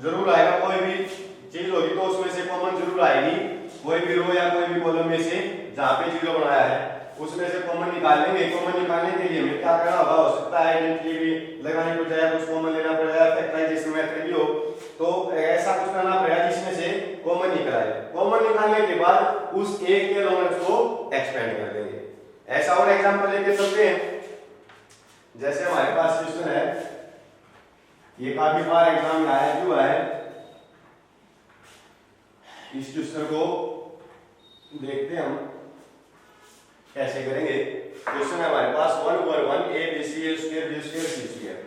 जरूर आएगा, कोई भी चीज होगी तो उसमें से कॉमन जरूर आएगी, कोई भी रो या कोई भी कॉलम में से जहां पे 0 बनाया है उसमें से कॉमन निकाल लेंगे। कॉमन निकालने के लिए हमें क्या करना होगा, हो सकता है आइडेंटिटी भी लगानी पड़ जाए, कुछ कॉमन लेना पड़ जाए, फैक्टराइजेशन मेथड भी हो, तो ऐसा कुछ करना पड़ेगा जिसमें से कॉमन निकल आए। कॉमन निकालने के बाद उस एक के एलिमेंट्स को एक्सपेंड कर देंगे। ऐसा और एग्जांपल लेके चलते हैं, जैसे हमारे पास क्वेश्चन है, ये काफी बार एग्जाम में आया क्यों है, इस क्वेश्चन को देखते हैं हम कैसे करेंगे। क्वेश्चन है हमारे पास 1 over 1 a b c a square b square c square,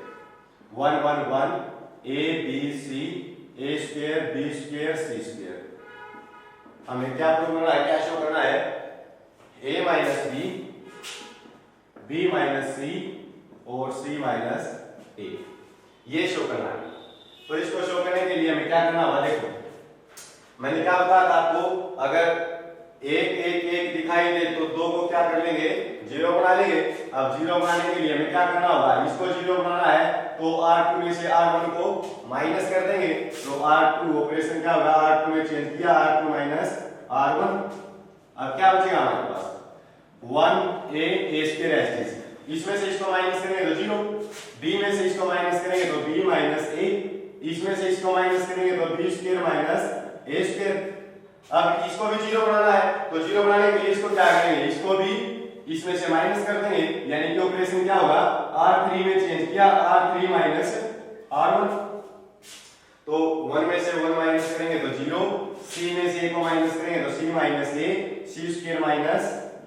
1 1 1 a b c a square b square c square। हमें क्या प्रूव करना है, क्या शो करना है, a minus b, b minus c और c माइनस a, ये शो करना है। तो इसको शो करने के लिए हमें क्या करना होगा, देखो मैंने क्या बताया था आपको, अगर एक एक एक दिखाई दे तो दो को क्या कर लेंगे 0 बना लेंगे। अब 0 बनाने के लिए हमें क्या करना होगा, इसको 0 बनाना है तो r2 में से r1 को माइनस कर देंगे, तो r2 ऑपरेशन क्या होगा, r2 में चेंज किया, r2 माइनस r1। अब क्या बचेगा हमारे पास 1a a स्क्वायर एच, इसमें से इसको माइनस करेंगे तो 0, b में से इसको माइनस करेंगे तो b माइनस a, इसमें से इसको माइनस करेंगे तो b square minus a square. अब इसको भी 0 बनाना है तो 0 बनाने के लिए इसको क्या करेंगे, इसको भी इसमें से माइनस कर देंगे, यानी कि ऑपरेशन क्या होगा, r3 में चेंज किया, r3 माइनस r1, तो 1 में से 1 माइनस करेंगे तो 0, c में से a को माइनस करेंगे तो c minus a, c square minus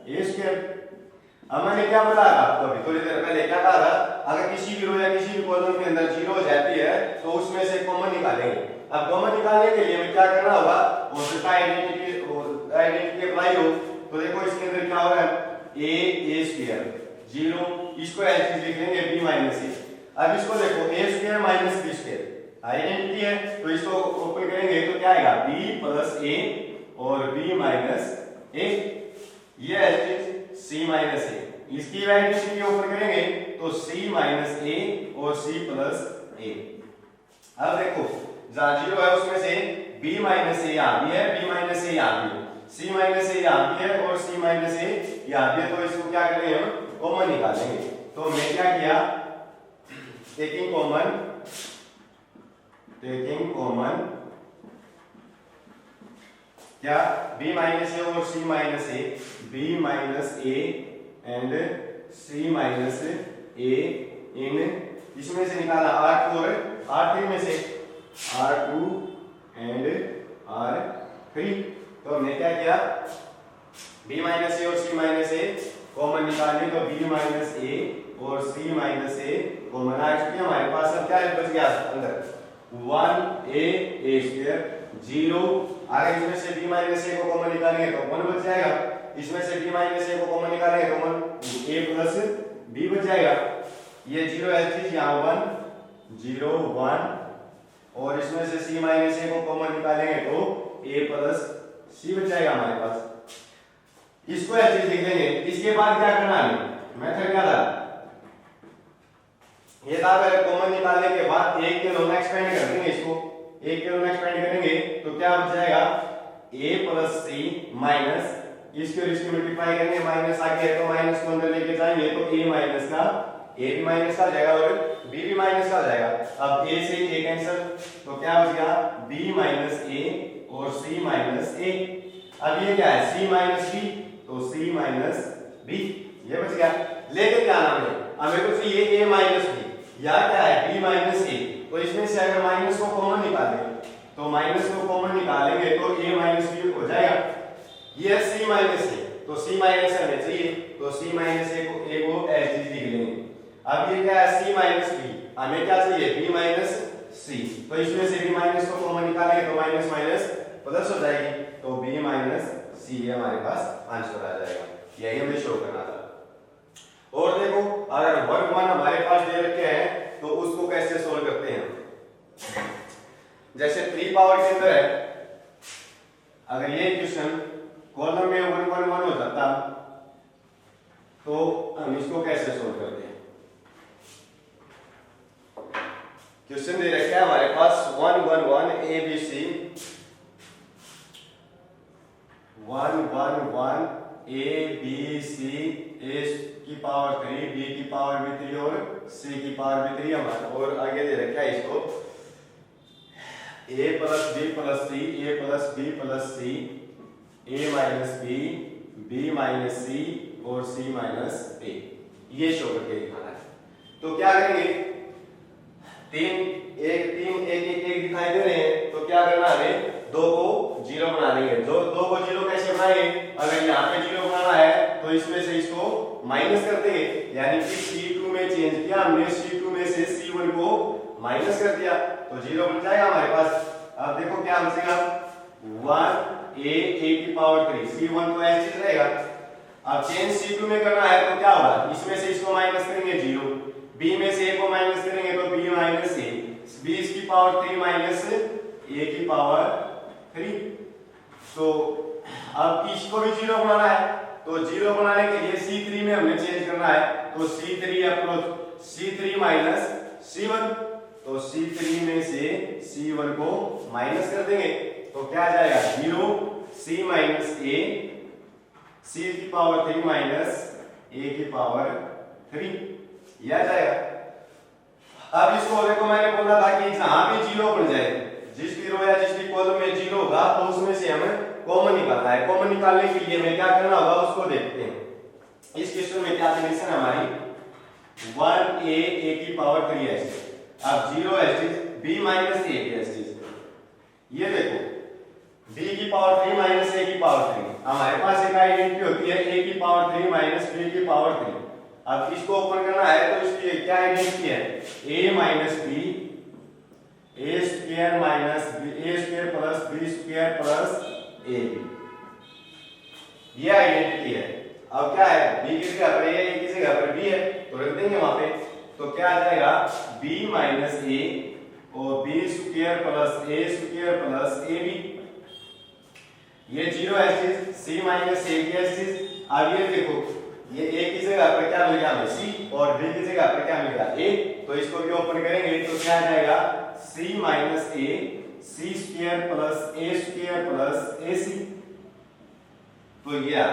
a square. अब मैंने क्या बताया था आपको अभी थोड़ी देर पहले, क्या कहा था, अगर किसी भी रो या किसी भी कॉलम के अंदर 0 हो जाती है तो उसमें से कॉमन निकालेंगे। अब कॉमन निकालने के लिए हमें क्या करना होगा, हो सकता है आइडेंटिटी अप्लाई हो, तो देखो इसके अंदर क्या हो रहा है, a स्क्वायर 0, इसको ऐसे लिख लेंगे b माइनस a। अब इसको देखो a square minus b square identity है, तो इसको ओपन करेंगे तो क्या आएगा b प्लस a और b माइनस a, ये है c माइनस a, इसकी आइडेंटिटी ओपन करेंगे तो c माइनस a और c प्लस a। अब देखो जहां 0 है उसमें से b माइनस a यहाँ भी है, b माइनस a यहाँ भी है, c माइनस a यहाँ भी है और c माइनस a यहाँ भी है, तो इसको क्या करेंगे हम कॉमन निकालेंगे। तो हमने क्या किया, टेकिंग कॉमन क्या b माइनस ए और c minus A, b minus A and c minus A in इसमें से निकाला R2 और R3 में से R2 एंड R3। तो हमने क्या किया, b माइनस ए और c माइनस ए कॉमन निकालने, तो b माइनस ए और c माइनस ए कॉमन आ चुके। हमारे पास अब क्या बच गया अंदर 1a स्क्वायर 0। अगर इसमें से b माइनस ए को कॉमन निकालेंगे तो 1 बच जाएगा, इसमें से b माइनस ए को कॉमन निकालेंगे तो 1 a प्लस b बच जाएगा। ये 0 है, यहाँ 1 0 1 और इसमें से c माइनस ए को कॉमन निकालेंगे तो a प्लस c बच जाएगा हमारे पास। इसको ऐसे लिख देंगे। इसके बाद क्या करना है, मेथड क्या था, ये था कॉमन निकालने के बाद एक के दोनों एक्सपेंड कर देंगे, इसको एक के दोनों एक्सपेंड करेंगे तो क्या बच जाएगा a प्लस c माइनस इसके और इसके मल्टीप्लाई करेंगे, माइनस आगे है तो माइनस को अंदर लेके जाएंगे तो a माइनस का a भी माइनस का हो जाएगा और b भी माइनस का हो जाएगा। अब a से a कैंसिल तो क्या बच गया b माइनस a और c माइनस a। अब ये क्या है c माइनस b तो c माइनस b ये बच गया। लेकिन क्या नाम है, हमें तो चाहिए a माइनस b या क्या है b माइनस a। तो इसमें से अगर माइनस को कॉमन निकालेंगे तो माइनस को कॉमन निकालेंगे तो a माइनस b हो जाएगा। ये c माइनस a तो c माइनस हमें चाहिए तो c माइनस a को ऐसे लिख लेंगे। अब ये क्या है c माइनस b, हमें क्या चाहिए b माइनस c। तो इसमें से b माइनस को कॉमन निकालेंगे तो माइनस माइनस प्लस हो जाएगी तो b माइनस c हमारे पास आंसर आ जाएगा। यही हमें शो करना था। और देखो अगर वर्ग 1 हमारे पास दे रखे हैं तो उसको कैसे सोल्व करते हैं। जैसे 3 पावर के अंदर है, अगर ये क्वेश्चन कॉलम में 1 1 1 हो जाता तो हम इसको कैसे सोल्व करते हैं। क्वेश्चन दे रखा है हमारे पास 1 1 1 a b c 1 1 1 a b c a की पावर 3 b की पावर भी 3 और c की पावर भी 3 हमारा। और आगे दे रखा है इसको a plus b plus c a plus b plus c a minus b b minus c और c माइनस a, ये शो करके दिखाना है। तो क्या करेंगे, तीन एक दिखाई दे रहे हैं तो क्या करना है, दो को जीरो बना देंगे। दो को जीरो कैसे बनाएंगे, अगर यहाँ पे जीरो बनाना है तो इसमें से इसको माइनस कर देंगे, यानी कि C2 में चेंज किया हमने, C2 में से C1 को माइनस कर दिया तो जीरो बन जाएगा हमारे पास। अब देखो क्या बचेगा 1a की पावर 3 C1 तो ऐसे ही रहेगा। अब चेंज C2 में करना है तो क्या होगा, इसमें से इसको माइनस करेंगे 0, b में से a को माइनस करेंगे तो b माइनस a, b की पावर 3 माइनस a की पावर 3। तो अब इसको भी 0 बनाना है तो 0 बनाने के लिए C3 में हमने चेंज करना है तो C3 approach C3 minus C1, तो C3 में से C1 को माइनस कर देंगे तो क्या जाएगा 0 C माइनस a, C की पावर 3 माइनस a की पावर 3, यह जाएगा। अब इसको देखो मैंने बोला था कि जहां भी जीरो बन जाए, जिस भी रो या जिस भी कॉलम में जीरो होगा तो उसमें से हमें कॉमन निकालना है। कॉमन निकालने के लिए हमें क्या करना होगा उसको देखते हैं। इस क्वेश्चन में क्या कंडीशन है हमारी 1a की पावर 3 है। अब 0 है b माइनस a है। ये देखो b की पावर 3 माइनस a की पावर 3, हमारे पास एक आइडेंटिटी होती है a की पावर 3 माइनस b की पावर 3। अब इसको ओपन करना है तो इसकी क्या आइडेंटिटी है a minus b a square minus a square plus b square plus ab, ये आइडेंटिटी है। अब क्या है b की जगह पर a की जगह पर b है तो रख देंगे वहां पे, तो क्या आ जाएगा b माइनस a और b square plus a square plus ab, ये 0 है चीज c माइनस a की चीज। अब ये देखो ये a की जगह पर क्या मिल गया हमें c और b की जगह पर क्या मिल गया a, तो इसको भी ओपन करेंगे तो क्या आ जाएगा c minus a c square plus a square plus ac, तो ये आ।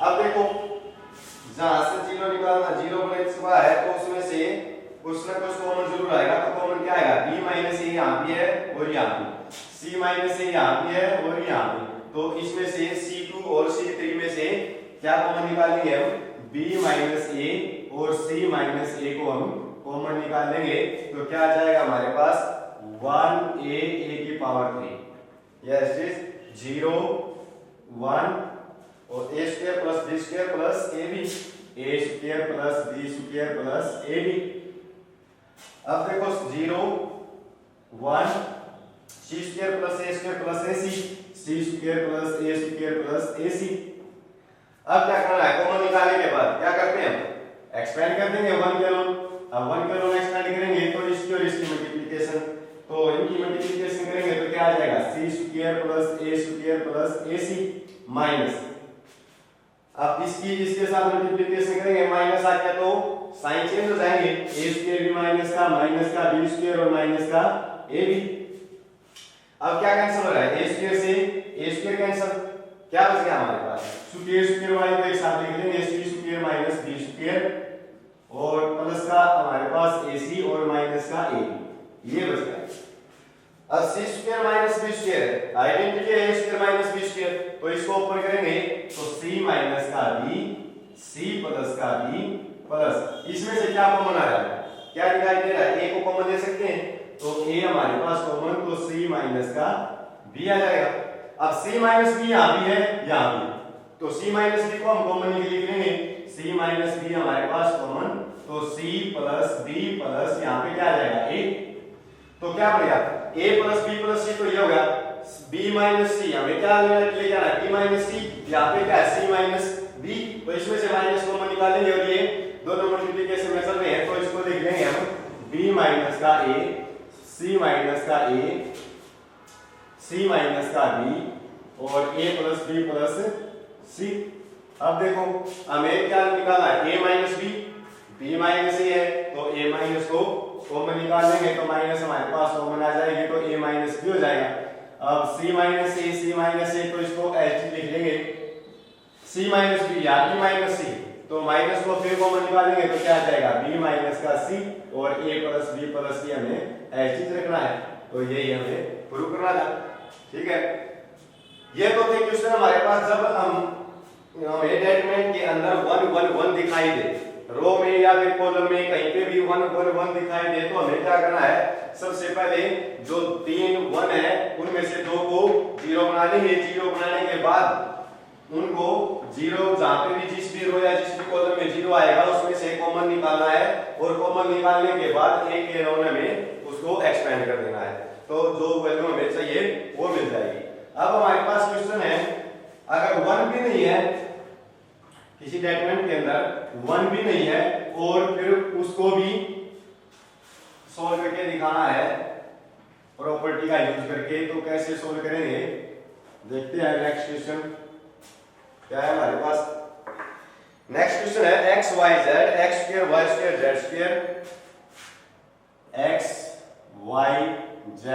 अब देखो जहां से जीरो निकालना, जीरो बन चुका है तो उसमें से कुछ ना कुछ कॉमन जरूर आएगा, तो कॉमन क्या आएगा b माइनस a यहाँ भी है और यहाँ भी, c माइनस a यहाँ भी है और यहाँ भी, तो इसमें से C2 और C3 में से क्या कॉमन निकालेंगे हम, B माइनस ए और C माइनस ए को हम कॉमन निकाल लेंगे तो क्या आ जाएगा हमारे पास 1a की पावर 3, यस इज 0 1 और a square plus b square plus ab, a square plus b square plus ab। अब देखो 0 1 c square plus a square plus ac, c square plus a square plus ac। अब क्या करना है, common निकालने के बाद क्या करते हैं, एक्सपेंड कर देंगे 1 के लोन। अब 1 के लोन एक्सपेंड करेंगे तो इसकी और इसकी मल्टीप्लिकेशन, तो इनकी मल्टीप्लिकेशन करेंगे तो क्या आ जाएगा c square plus a square plus ac minus, अब इसकी इसके साथ मल्टीप्लिकेशन करेंगे माइनस आ गया तो साइन चेंज हो जाएंगे, a स्क्वायर भी माइनस का b स्क्वायर और माइनस का ab। अब क्या कैंसिल हो रहा है, a स्क्वायर से a स्क्वायर कैंसिल, क्या बच गया हमारे पास स्क्वायर वाले को एक साथ लिख लेंगे c square minus b square और प्लस का हमारे पास ac और माइनस का ab, ये बच गया। अब c square minus b square identity है a square minus b square, तो इसको ओपन करेंगे तो c माइनस का b, c प्लस का b प्लस इसमें से क्या कॉमन आ रहा है, क्या दिखाई दे रहा है, a को कॉमन दे सकते हैं तो a हमारे पास कॉमन, तो c माइनस का b आ जाएगा। अब c माइनस b यहाँ भी है यहाँ भी, तो c माइनस b को हम कॉमन लिख लेंगे, c माइनस b हमारे पास कॉमन, तो c प्लस b प्लस यहाँ पे क्या आ जाएगा a, तो क्या बढ़िया a plus b plus c, तो ये हो गया b माइनस c, हमें क्या ले जाना है b माइनस c, यहाँ पे क्या है c माइनस b, तो इसमें से माइनस कॉमन निकालेंगे और ये दोनों मल्टीप्लिकेशन में चल रहे हैं तो इसको लिख लेंगे हम b माइनस का a, c माइनस का a, c माइनस का b और a plus b plus c। अब देखो हमें क्या निकालना है, a minus b, b minus a है तो a माइनस को कॉमन निकाल लेंगे तो माइनस हमारे पास कॉमन आ जाएगी तो a माइनस b हो जाएगा। अब c माइनस a तो इसको एच लिख लेंगे, c माइनस b या b माइनस c, तो माइनस को फिर कॉमन निकालेंगे तो क्या आ जाएगा b माइनस का c और a plus b plus c हमें ऐसे ही रखना है, तो यही हमें प्रूव करना था। ठीक है, ये तो थे क्वेश्चन हमारे पास जब हमें स्टेटमेंट के अंदर 1 1 1 दिखाई दे, रो में या फिर कॉलम में कहीं पे भी 1 1 1 दिखाई दे तो हमें क्या करना है, सबसे पहले जो 3 1 है उनमें से 2 को 0 बना लेंगे, 0 बनाने के बाद उनको 0 जहां पे भी जिस भी रो या जिस भी कॉलम में 0 आएगा उसमें से कॉमन निकालना है और कॉमन निकालने के बाद एक के रोने में उसको एक्सपेंड कर देना है, तो जो वैल्यू हमें चाहिए वो मिल जाएगी। अब हमारे पास क्वेश्चन है, अगर 1 भी नहीं है किसी स्टेटमेंट के अंदर 1 भी नहीं है और फिर उसको भी सॉल्व करके दिखाना है प्रॉपर्टी का यूज करके, तो कैसे सॉल्व करेंगे देखते हैं। नेक्स्ट क्वेश्चन क्या है हमारे पास, नेक्स्ट क्वेश्चन है x y z x square y square z square x y z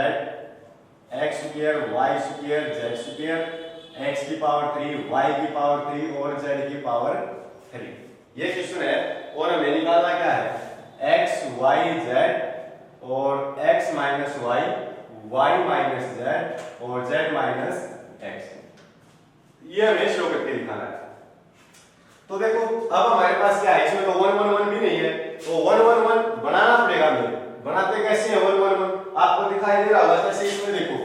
x square y square z square x की पावर 3 y की पावर 3 और z की पावर 3, ये क्वेश्चन है। और हमें निकालना क्या है, x y z और x minus y, y minus z और z माइनस x, ये हमें शो करके दिखाना है। तो देखो अब हमारे पास क्या है, इसमें तो 1 1 1 भी नहीं है तो 1 1 1 बनाना पड़ेगा हमें। बनाते कैसे हैं 1 1 1, आपको दिखाई दे रहा होगा, जैसे इसमें देखो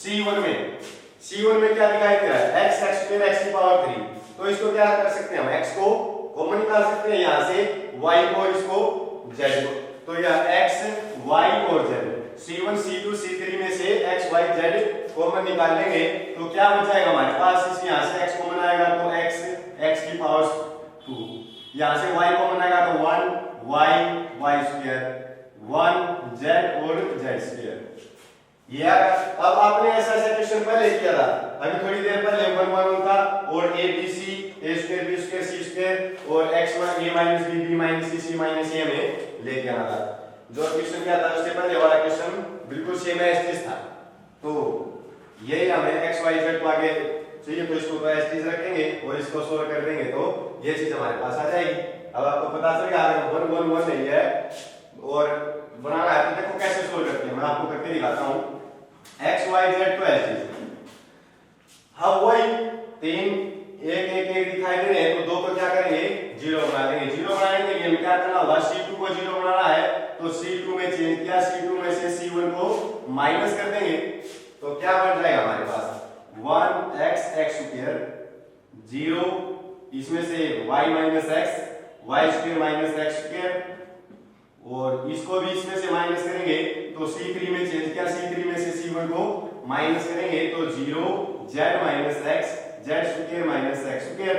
C1 में क्या दिखाई दे रहा है, x x स्क्वायर x की पावर 3, तो इसको क्या कर सकते हैं हम, x को कॉमन निकाल सकते हैं यहाँ से, y को और इसको z को, तो यह x y और z C1 C2 C3 में से x y z कॉमन निकाल लेंगे तो क्या बच जाएगा हमारे पास, इस यहाँ से x कॉमन आएगा तो x की पावर 2, यहाँ से y कॉमन आएगा तो 1 y स्क्वायर 1 z और z स्क्वायर। यार अब आपने ऐसा क्वेश्चन पहले किया था, अभी थोड़ी देर पहले 1 1 1 था और a b c a square b square c square और x a minus b b minus c c minus a में लेके आना था। जो क्वेश्चन किया था उससे पहले वाला क्वेश्चन बिल्कुल सेम एज था, तो ये हमें x y z को आगे चाहिए तो इसको तो एज रखेंगे और इसको सोल्व कर देंगे तो ये चीज हमारे पास आ जाएगी। अब आपको पता चल गया अगर 1 1 1 नहीं है और बनाना है तो देखो कैसे सोल्व करते हैं, मैं आपको करके दिखाता हूं। x y z तो ऐसे हम वही तीन एक एक एक दिखाई दे रहे हैं, तो दो को क्या करेंगे, जीरो बना देंगे। जीरो बनाने के लिए हमें क्या करना होगा, C2 को जीरो बनाना है तो C2 में चेंज किया, C2 में से C1 को माइनस कर देंगे, तो क्या बन जाएगा हमारे पास 1x x स्क्वायर 0, इसमें से y minus x y square minus x square, और इसको भी इसमें से माइनस करेंगे तो C3 में चेंज किया, C3 में से C1 को माइनस करेंगे तो 0 z minus x z square minus x square.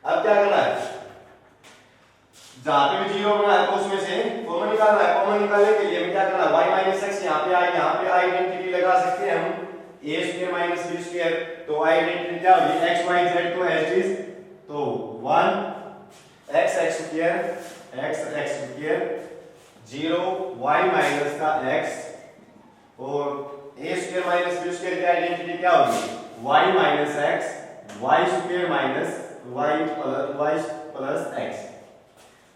अब क्या करना है, जहां पे भी जीरो बना है तो उसमें से कॉमन निकालना है। कॉमन निकालने के लिए हमें क्या करना है, y माइनस x यहाँ पे आइडेंटिटी लगा सकते हैं हम a square minus b square, तो आइडेंटिटी क्या होगी, x y z तो एज इज, तो 1 x x square 0 y minus का x, और a square minus b square की आइडेंटिटी क्या होगी, y minus x y square minus y plus x।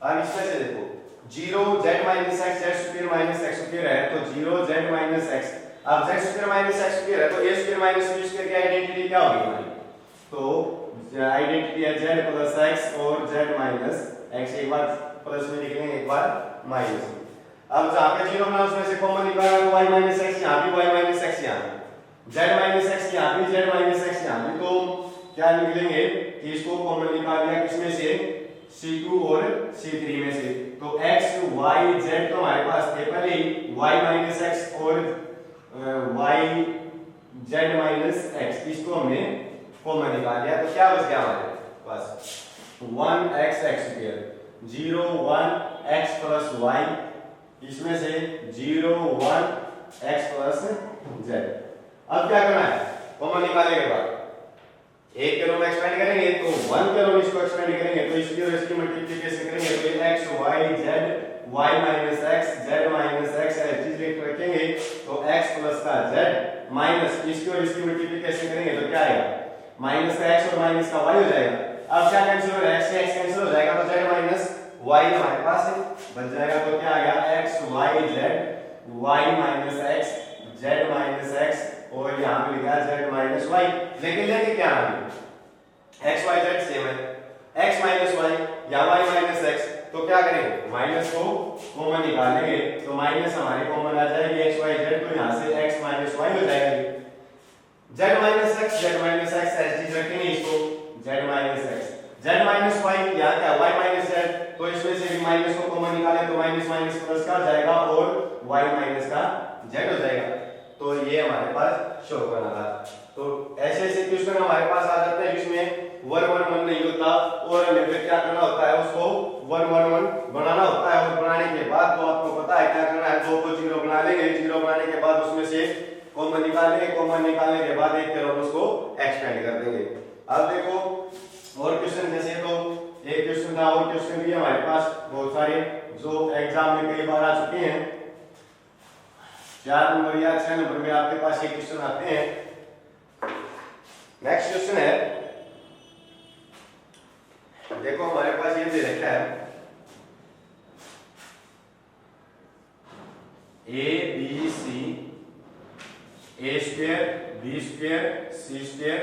अब इसमें से देखो 0 z minus x z square minus x square है, तो 0 z माइनस x, अब z square minus x square है तो a square minus b square की आइडेंटिटी क्या होगी हमारी, तो आइडेंटिटी है z प्लस x और z माइनस x, एक बार प्लस में लिख लेंगे एक बार माइनस में। अब जहां पे 0 बना उसमें से कॉमन निकालना तो y माइनस x यहां भी, y माइनस x यहां, z माइनस x यहां भी, z माइनस x यहां भी, तो क्या निकलेंगे कि इसको कॉमन निकाल लिया किसमें से, C2 और C3 में से, तो x y z तो हमारे पास थे पहले ही, y माइनस x और y z माइनस x, इसको हमने कॉमन निकाल लिया, तो क्या बच गया हमारे पास 1x x square 0 1 x plus y, इसमें से 0 1 x प्लस z। अब क्या करना है, कॉमन निकालने के बाद एक के रूम एक्सपेंड करेंगे तो 1 के रूम इसको एक्सपेंड करेंगे, तो इसकी और इसकी मल्टीप्लिकेशन करेंगे तो ये x y z y minus x z minus x चीज लिख रखेंगे, तो x प्लस का z माइनस इसकी और इसकी मल्टीप्लिकेशन करेंगे तो क्या आएगा, माइनस का x और माइनस का y हो जाएगा। अब क्या कैंसिल हो रहा है, x से x कैंसिल हो जाएगा, तो z माइनस y हमारे पास है बच जाएगा, तो क्या आ गया x y z y minus x z minus x, और यहाँ पे लिखा है z माइनस y, लेकिन लेके क्या आना है, x y z सेम है, x माइनस y या y माइनस x, तो क्या करेंगे माइनस को कॉमन निकालेंगे, तो माइनस हमारे कॉमन आ जाएगी x y z, तो यहाँ से x माइनस y हो जाएगी, z माइनस x ऐसी चीज रखेंगे इसको z minus x z minus y, यहाँ क्या y माइनस z, तो इसमें से भी माइनस को कॉमन निकालें तो माइनस माइनस प्लस का हो जाएगा और y माइनस का z हो जाएगा, तो ये हमारे पास शो करना था। तो ऐसे ऐसे क्वेश्चन हमारे पास आ जाते हैं जिसमें 1 1 1 नहीं होता, और हमें फिर क्या करना होता है, उसको 1 1 1 बनाना होता है, और बनाने के बाद तो आपको पता है क्या करना है, 2 को 0 बना लेंगे, 0 बनाने के बाद उसमें से कॉमन निकाल लेंगे, कॉमन निकालने के बाद एक तरफ उसको एक्सपेंड कर देंगे। अब देखो और क्वेश्चन, जैसे तो एक क्वेश्चन था, और क्वेश्चन भी हमारे पास बहुत सारे जो एग्जाम में कई बार आ चुके हैं, 4 नंबर या 6 नंबर में आपके पास ये क्वेश्चन आते हैं। नेक्स्ट क्वेश्चन है, देखो हमारे पास ये दे रखा है a b c a square b square c square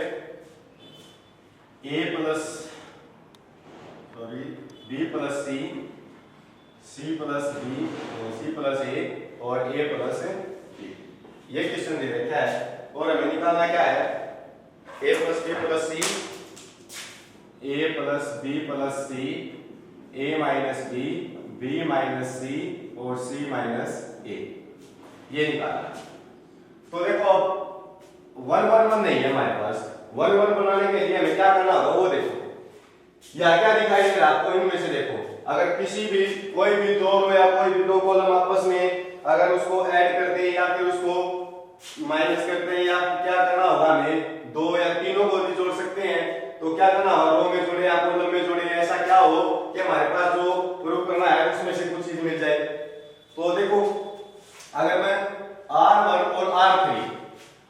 a plus b plus c plus b c plus a और a प्लस b, ये क्वेश्चन दे रखा है, और हमें निकालना क्या है, a plus b plus c a plus b plus c a minus b b minus c और c माइनस a, ये निकालना। तो देखो 1 1 1 नहीं है हमारे पास, 1 1 बनाने के लिए हमें क्या करना होगा, वो देखो या क्या दिखाई दे रहा है आपको, इनमें से देखो अगर किसी भी कोई भी दो रो या कोई भी दो कॉलम आपस में अगर उसको ऐड करते हैं या फिर उसको माइनस करते हैं, या क्या करना होगा हमें, दो या तीनों को भी जोड़ सकते हैं, तो क्या करना होगा, रो में जोड़े या कॉलम में जोड़े, ऐसा क्या हो कि हमारे पास जो प्रूफ करना है उसमें से कुछ चीज मिल जाए। तो देखो अगर मैं R1 और R3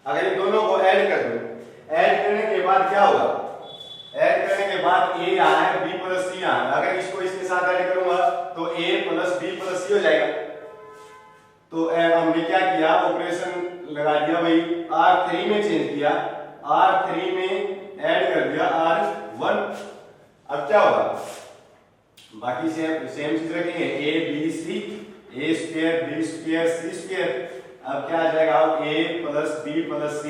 अगर इन दोनों को ऐड कर दूं, ऐड करने के बाद क्या होगा, ऐड करने के बाद a यहाँ है b प्लस c यहाँ है, अगर इसको इसके साथ ऐड करूंगा तो a plus b plus c हो जाएगा। तो हमने क्या किया, ऑपरेशन लगा दिया भाई, R3 में चेंज किया, R3 में ऐड कर दिया R1। अब क्या होगा, बाकी सेम चीज रखेंगे, a b c, a square b square c square. अब क्या आ जाएगा, a plus b plus c,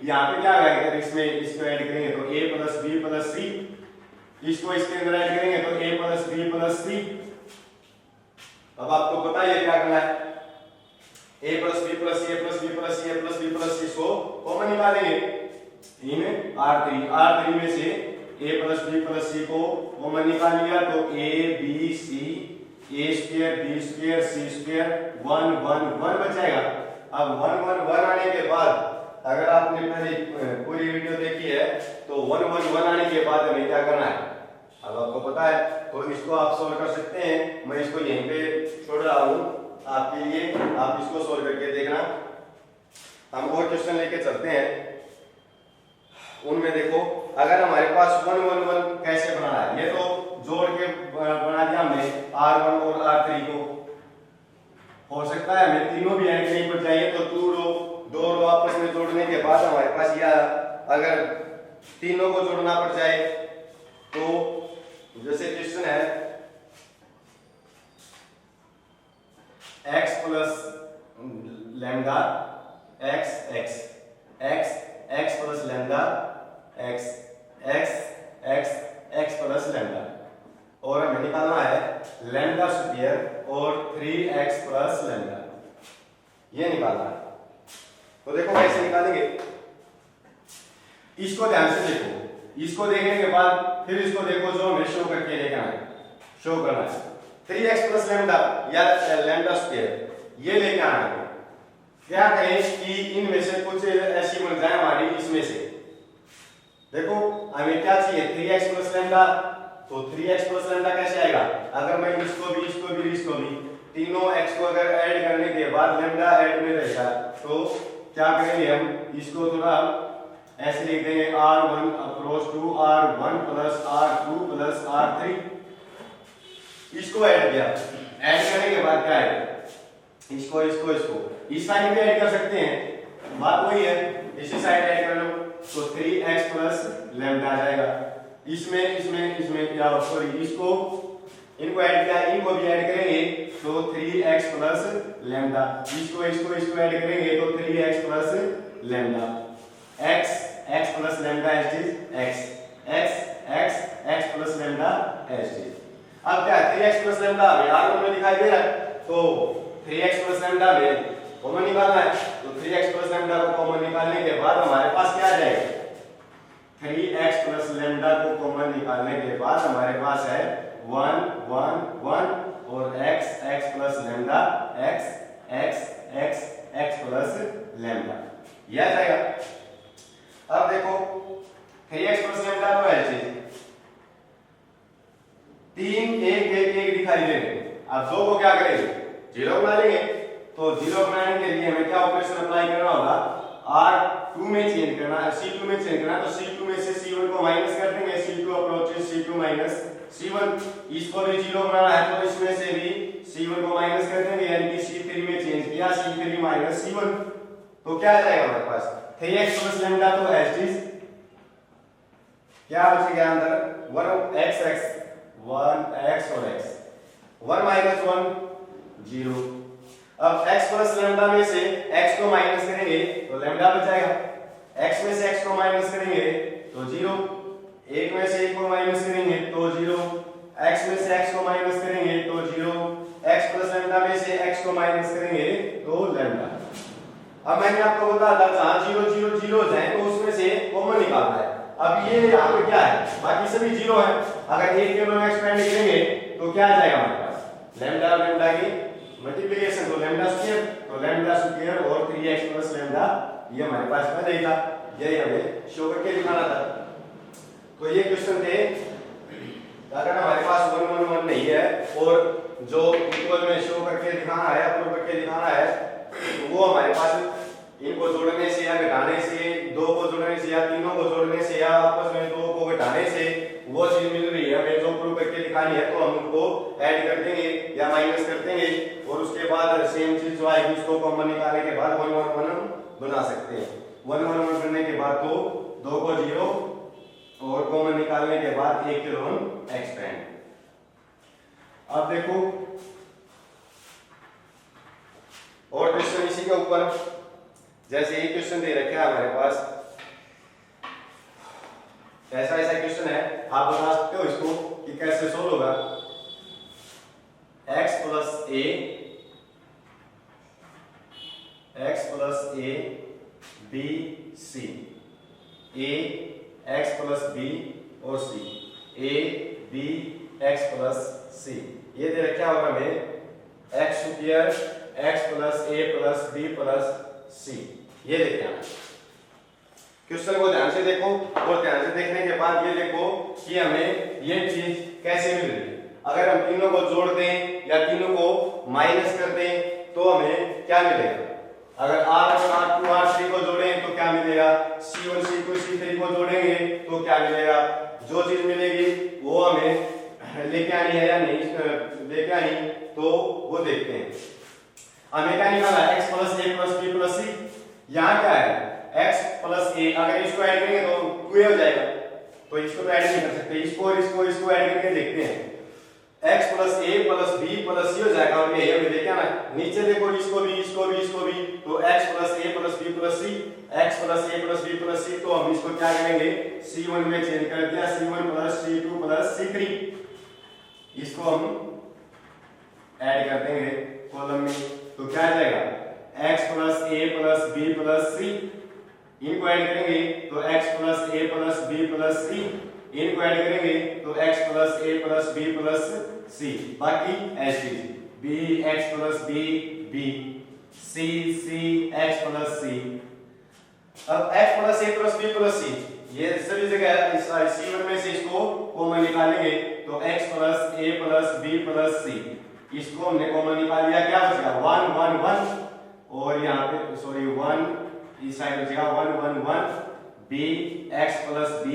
यहाँ पे क्या आएगा, अगर इसमें इसको ऐड करेंगे तो a plus b plus c, इसको इसके अंदर ऐड करेंगे तो a plus b plus c। अब आपको पता है क्या करना है, a plus b plus c, a plus b plus c, a plus b plus c, इसको कॉमन निकालेंगे इन R3 में से a plus b plus c को कॉमन निकाल लिया तो a b c, a square b square c square 1 1 1 बच जाएगा। अब 1 1 1 आने के बाद, अगर आपने पहले पूरी वीडियो देखी है तो 1 1 1 आने के बाद हमें क्या करना है, अब आपको पता है तो इसको आप सोल्व कर सकते हैं। मैं इसको यहीं पे छोड़ रहा हूँ आपके लिए, आप इसको सोल्व करके देखना। हम और क्वेश्चन लेके चलते हैं, उनमें देखो अगर हमारे पास 1 1 1 कैसे बनाना है, ये तो जोड़ के बना दिया हमने R1 और R3 को। हो सकता है हमें तीनों भी ऐड नहीं पर चाहिए तो दो रो आपस में जोड़ने के बाद हमारे पास या अगर तीनों को जोड़ना पड़ जाए तो जैसे क्वेश्चन है x plus lambda x plus lambda x plus lambda, और हमें निकालना है लैम्डा स्क्वायर और 3x प्लस लैम्डा, ये निकालना है। तो देखो कैसे निकालेंगे, इसको ध्यान से देखो, इसको देखने के बाद फिर इसको देखो जो हमें शो करके लेकर आए, शो करना है 3x प्लस लैम्डा या लैम्डा स्क्वायर, ये लेके आना है। क्या करें कि इनमें से कुछ ऐसी बन जाए हमारी, इसमें से देखो हमें क्या चाहिए 3x प्लस लैम्डा, तो 3x प्लस लैम्डा कैसे आएगा, अगर मैं इसको भी तीनों x को अगर ऐड करने के बाद लैम्डा ऐड में रहेगा तो क्या करेंगे हम, इसको थोड़ा ऐसे लिख देंगे R1 approach to R1 plus R2 plus R3, इसको ऐड किया, ऐड करने के बाद क्या है, इसको इस साइड में ऐड कर सकते हैं, बात वही है, इसी साइड ऐड कर लो तो 3x प्लस लैम्डा आ जाएगा। इसमें क्या, सॉरी इसको इनको ऐड किया, इनको भी ऐड करेंगे तो 3x प्लस लैम्डा, इसको ऐड करेंगे तो 3x plus lambda, x plus lambda x plus lambda H. अब क्या है 3x प्लस लैम्डा R1 में दिखाई दे रहा है तो 3x प्लस लैम्डा में कॉमन निकालना है, तो 3x प्लस लैम्डा को कॉमन निकालने के बाद हमारे पास क्या आ जाएगा, 3x प्लस लैम्डा को कॉमन निकालने के बाद हमारे पास है 1 1 1 और x plus lambda x plus lambda, यह आ जाएगा। अब देखो 3x प्लस लैम्डा तो है चीज 3 1 1 1 दिखाई दे रहे, अब दो को क्या करेंगे, जीरो बना लेंगे, तो जीरो बनाने के लिए हमें क्या ऑपरेशन अप्लाई करना होगा, R2 में चेंज करना है, C2 में चेंज करना है, तो C2 में से C1 को माइनस कर देंगे, C2 approaches C2 minus C1, इसको भी जीरो बनाना है तो इसमें से भी C1 को माइनस कर देंगे, यानी कि C3 में चेंज किया, C3 माइनस C1, तो क्या आ जाएगा हमारे पास 3x प्लस लैम्डा, तो एच क्या बचेगा अंदर 1x और x 1 माइनस 1 0। अब x प्लस लैम्डा में से x को माइनस करेंगे तो लैम्डा बच जाएगा, x में से x को माइनस करेंगे तो 0, 1 में से 1 को माइनस करेंगे तो 0, x में से x को माइनस करेंगे तो 0, x प्लस लैम्डा में से x को माइनस करेंगे तो लैम्डा। अब मैंने आपको बताया था जहां 0 0 0 जाए तो उसमें से कॉमन निकालना है। अब ये यहाँ पे क्या है, बाकी सभी 0 है, अगर 1 के लोग एक्सपेंड करेंगे तो क्या आ जाएगा हमारे पास, लैम्डा की मल्टीप्लिकेशन तो लैम्डा स्क्वायर और 3x प्लस लैम्डा, ये हमारे पास पहले ही था, यही हमें शो करके दिखाना था। तो ये क्वेश्चन थे, अगर हमारे पास 1 1 1 नहीं है और जो इक्वल में शो करके दिखाना है, अप्रूव करके दिखाना है, तो वो हमारे पास इनको जोड़ने से या घटाने से, दो को जोड़ने से या तीनों को जोड़ने से या आपस में दो को घटाने से वो चीज मिल रही है हमें जो प्रूव करके दिखानी है, तो हम उनको ऐड कर देंगे या माइनस कर देंगे और उसके बाद सेम चीज जो आएगी उसको कॉमन निकालने के बाद 1 1 1 बना सकते हैं। 1 1 1 करने के बाद तो दो बाद 1 किलो ओम एक्सपेंड। अब देखो और क्वेश्चन इसी के ऊपर, जैसे ये क्वेश्चन दे रखे हैं हमारे पास, ऐसा ऐसा क्वेश्चन है, आप बता सकते हो इसको कि कैसे सोल्व होगा। x plus A B C, A x plus B और सी, A B x plus C, ये दे रखा होगा हमें x square x plus A plus B plus C. ये देखते हैं क्वेश्चन को ध्यान से देखो, और ध्यान से देखने के बाद ये देखो कि हमें ये चीज कैसे मिल रही है। अगर हम तीनों को जोड़ दें या तीनों को माइनस कर दें तो हमें क्या मिलेगा। अगर R1 R2 R3 को जोड़ें तो क्या मिलेगा, C1 C2 C3 को जोड़ेंगे तो क्या मिलेगा। जो चीज मिलेगी वो हमें लेके आनी है या नहीं लेके आनी, तो वो देखते हैं। हमें क्या निकाला है, x plus a plus b plus c। यहाँ क्या है, x प्लस a, अगर इसको ऐड करेंगे तो 2a हो जाएगा, तो इसको तो ऐड नहीं कर सकते, इसको और इसको ऐड करके देखते हैं। x plus a plus b plus c हो जाएगा, और ये हमें देखा ना नीचे देखो, इसको भी तो x plus a plus b plus c, x plus a plus b plus c, तो हम इसको क्या करेंगे c1 में चेंज कर दिया, c1 plus c2 plus c3, इसको हम ऐड कर देंगे कॉलम में, तो क्या आ जाएगा x plus a plus b plus c, इनको ऐड करेंगे तो x plus a plus b plus c, इनको ऐड करेंगे तो x plus a plus b plus c, बाकी ऐसे b x plus b b c c x plus c। अब x plus a plus b plus c ये सभी जगह इस c1 में से इसको कॉमन निकालेंगे तो x plus a plus b plus c, इसको हमने कॉमन निकाल लिया, क्या बचेगा 1 1 1, और यहाँ पे सॉरी 1 इस साइड बचेगा 1 1 1, b x plus b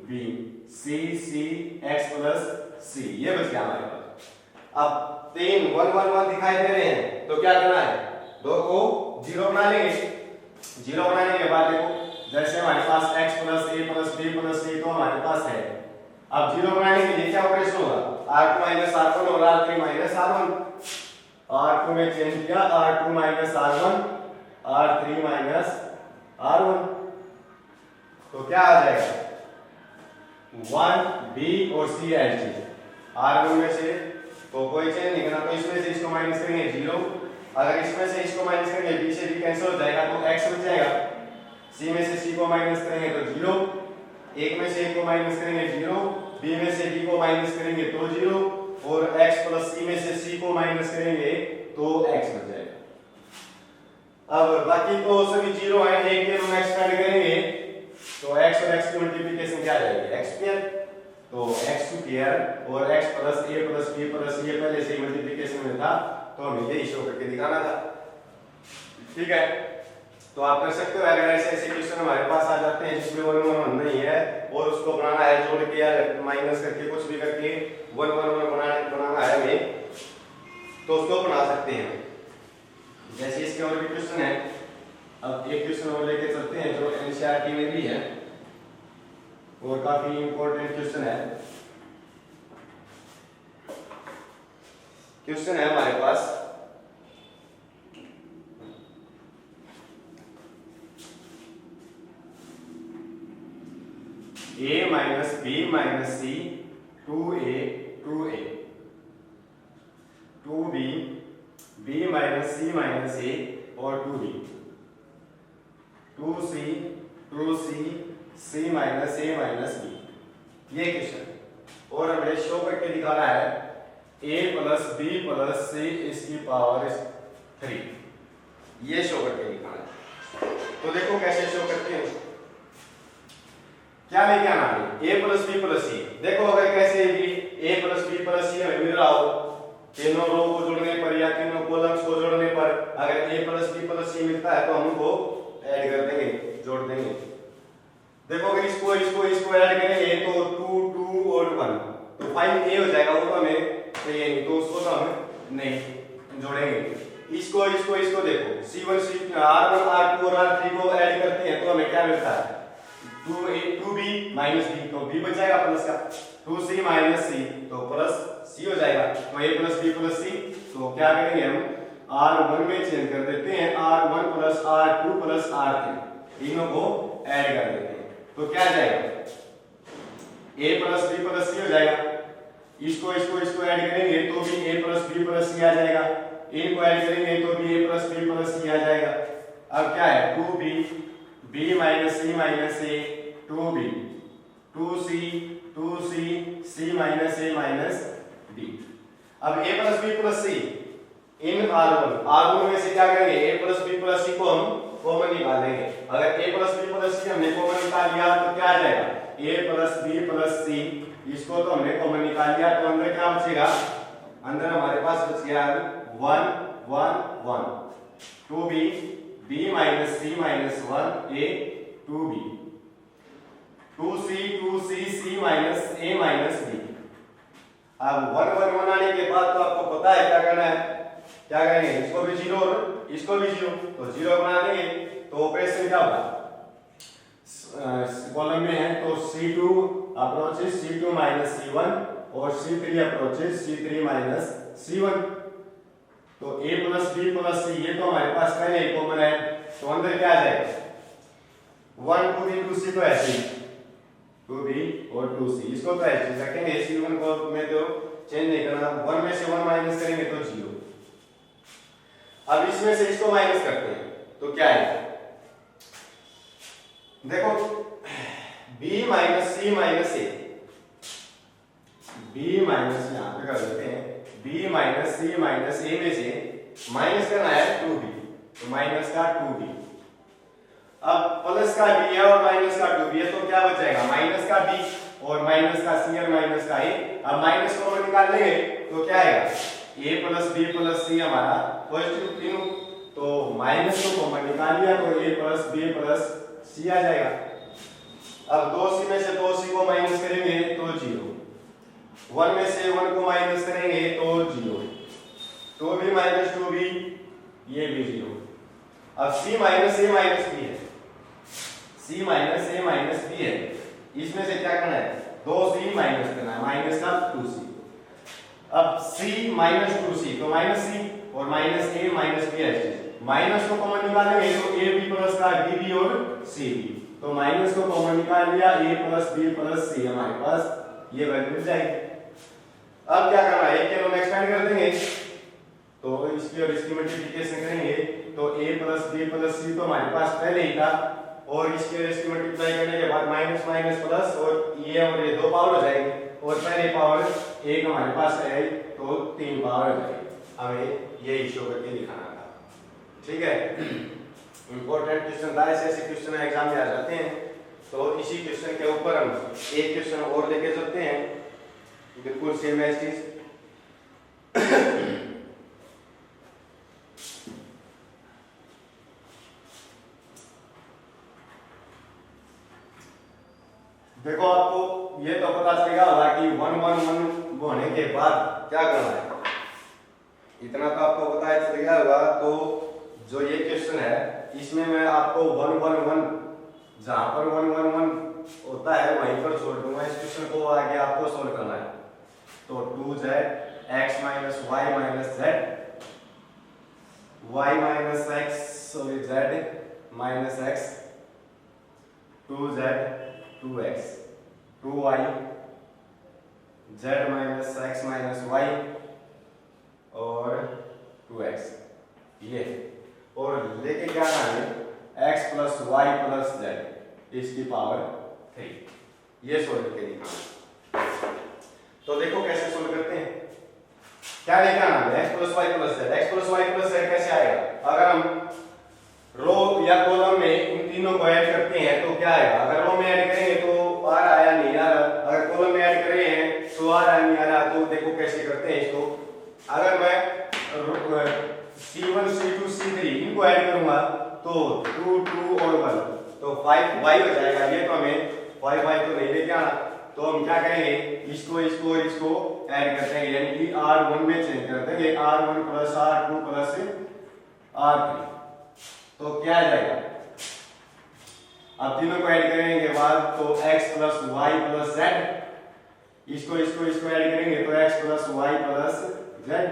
b c c x plus c, ये बच गया हमारे पास। अब 3 1 1 1 दिखाई दे रहे हैं तो क्या करना है, दो को जीरो बना लेंगे। जीरो बनाने के बाद देखो जैसे हमारे पास x plus a plus b plus c तो हमारे पास है, अब जीरो बनाने के लिए क्या ऑपरेशन होगा, r2 माइनस r1 और r3 माइनस r1, r2 में चेंज किया r2 minus r1 r3 minus r1, तो क्या आ जाएगा 1 b और c ऐड कीजिए r1 में से, तो कोई चेंज नहीं करना, तो इसमें से इसको माइनस करेंगे 0, अगर इसमें से इसको माइनस करेंगे b से b कैंसिल हो जाएगा तो x बच जाएगा, c में से c को माइनस करेंगे तो 0, एक में से एक को माइनस करेंगे 0, b में से b को माइनस करेंगे तो 0, और x प्लस c में से c को माइनस करेंगे तो x बच जाएगा। अब बाकी तो सभी 0 है, एक के हम एक्सपेंड करेंगे तो x और x की मल्टीप्लिकेशन क्या आ जाएगी x स्क्वायर, तो x स्क्वायर और x plus a plus b plus c पहले से मल्टीप्लिकेशन में था तो हमें यही शो करके दिखाना था। ठीक है, तो आप कर सकते हो, अगर ऐसे ऐसे क्वेश्चन हमारे पास आ जाते हैं जिसमें 1 1 1 नहीं है और उसको बनाना है जोड़ के या माइनस करके कुछ भी करके 1 1 1 बनाना है हमें, तो उसको बना सकते हैं। जैसे इसके और भी क्वेश्चन है, अब एक क्वेश्चन और लेके चलते हैं जो एनसीईआरटी में भी है और काफी इंपॉर्टेंट क्वेश्चन है। क्वेश्चन है हमारे पास a minus b minus c 2a 2a 2b b minus c minus a और 2b 2c 2c c minus a minus b, ये क्वेश्चन और हमें शो करके दिखाना है a plus b plus c इसकी पावर 3, ये शो करके दिखाना है। तो देखो कैसे शो करते हैं, क्या लेके आना है a plus b plus c, देखो अगर कैसे भी a plus b plus c हमें मिल रहा हो तीनों रो को जोड़ने पर या तीनों कॉलम्स को जोड़ने पर, अगर a plus b plus c मिलता है तो हम उनको ऐड कर देंगे, जोड़ देंगे। देखो अगर इसको इसको इसको ऐड करेंगे तो 2 2 और 1 तो 5a हो जाएगा, वो तो हमें चाहिए नहीं तो उसको तो हम नहीं जोड़ेंगे। इसको इसको इसको देखो c1 c r1 r2 और r3 को ऐड करते हैं तो हमें क्या मिलता है 2b माइनस b, तो b बच जाएगा प्लस का, 2c माइनस c, तो प्लस c हो जाएगा। तो a plus b plus c, तो क्या करेंगे हम r1 में चेंज कर देते हैं, r1 plus r2 plus r3, तीनों को ऐड कर देते हैं, तो क्या आ जाएगा a plus b plus c हो जाएगा। इसको ऐड करेंगे तो भी a plus b plus c आ जाएगा, इनको ऐड करेंगे तो भी a plus b plus c आ जाएगा। अब क्या है 2b, b minus c minus a, 2b, 2c, c minus a minus d। अब a plus b plus c in r1 में से क्या करेंगे, a plus b plus c को हम कॉमन निकालेंगे। अगर a plus b plus c हमने कॉमन निकाल लिया तो क्या आ जाएगा a plus b plus c, इसको तो हमने कॉमन निकाल लिया, तो अंदर क्या बचेगा, अंदर हमारे पास बच गया 1 1 1, 2b, b minus c minus 1 a, 2b, 2c, c minus a minus b। अब 1 1 1 आने के बाद तो आपको पता है क्या करना है, क्या करेंगे, इसको भी 0 और इसको भी 0, तो 0 बना देंगे, तो ऑपरेशन क्या होगा, कॉलम में है तो c2 approaches c2 minus c1 और c3 approaches c3 minus c1। तो a plus b plus c ये तो हमारे पास पहले ही कॉमन है, तो अंदर क्या आ जाएगा 1 2b 2c, तो ऐसे ही 2b और 2c, इसको तो ऐसे रखेंगे, c1 को में तो चेंज नहीं करना, 1 में से 1 माइनस करेंगे तो 0। अब इसमें से इसको माइनस करते हैं तो क्या है, देखो b minus c minus a, b minus यहाँ पे कर देते हैं, b minus c minus a में से माइनस करना है 2b, तो माइनस का 2b। अब प्लस का b है और माइनस का 2b है, तो क्या बचेगा माइनस का b और माइनस का c और माइनस का a। अब माइनस को हम निकाल लेंगे तो क्या आएगा a plus b plus c हमारा पॉजिटिव तीनों, तो माइनस को कॉमन निकाल लिया तो a plus b plus c आ जाएगा। अब 2c में से 2c को माइनस करेंगे तो 0, 1 में से 1 को माइनस करेंगे तो 0, 2b माइनस 2b ये भी 0। अब c minus a minus b है, c minus a minus b है, इसमें से क्या करना है 2c माइनस करना है, माइनस का 2c। अब c माइनस 2c तो माइनस c और माइनस a माइनस b है, माइनस को कॉमन निकालेंगे तो a b प्लस का b b और c b, तो माइनस को कॉमन निकाल लिया a plus b plus c, हमारे पास ये वैल्यू मिल जाएगी। अब क्या करना है, एक के हम एक्सपेंड कर देंगे तो इसकी और इसकी मल्टीप्लिकेशन करेंगे तो a plus b plus c तो हमारे पास पहले ही था, और इसकी और इसकी मल्टीप्लाई करने के बाद माइनस माइनस प्लस, और ये दो पावर हो जाएंगे, और पहले पावर एक हमारे पास है तो 3 पावर हो जाएगी। हमें ये शो करके दिखाना था, ठीक है। इंपॉर्टेंट क्वेश्चन था, ऐसे क्वेश्चन एग्जाम में आ जाते हैं, तो इसी क्वेश्चन के ऊपर हम एक क्वेश्चन और लेके चलते हैं, बिल्कुल सेम एज चीज। देखो आपको ये तो पता चलेगा होगा कि 1 1 1 होने के बाद क्या करना है, इतना तो आपको पता चल गया होगा। तो जो ये क्वेश्चन है इसमें मैं आपको 1 1 1 जहां पर 1 1 1 होता है वहीं पर छोड़ दूंगा, इस क्वेश्चन को आगे आपको सोल्व करना है। तो 2z x minus y minus z, y minus x sorry z minus x, 2z 2x, 2y, z minus x minus y और 2x, ये और लेके क्या आना है x plus y plus z इसकी पावर 3, ये सोल्व करके दिखाना। तो देखो कैसे सोल्व करते हैं, क्या लेके आना है x plus y plus z, x plus y plus z कैसे आएगा, अगर हम रो या कॉलम में इन तीनों को ऐड करते हैं तो क्या आएगा, अगर रो में ऐड करेंगे तो आ रहा है नहीं आ रहा, अगर कॉलम में ऐड कर रहे हैं तो आ रहा है नहीं आ रहा। तो देखो कैसे करते हैं इसको, अगर मैं c1 c2 c3 इनको ऐड करूंगा तो 2 2 और 1 तो 5 y हो जाएगा, ये तो हमें 5 y तो नहीं लेके आना, तो हम क्या करेंगे इसको इसको और इसको ऐड कर देंगे, यानी कि r1 में चेंज कर देंगे, r1 plus r2 plus r3, तो क्या आ जाएगा अब तीनों को ऐड करेंगे बाद तो x plus Y plus Z, इसको ऐड करेंगे तो x plus Y plus Z,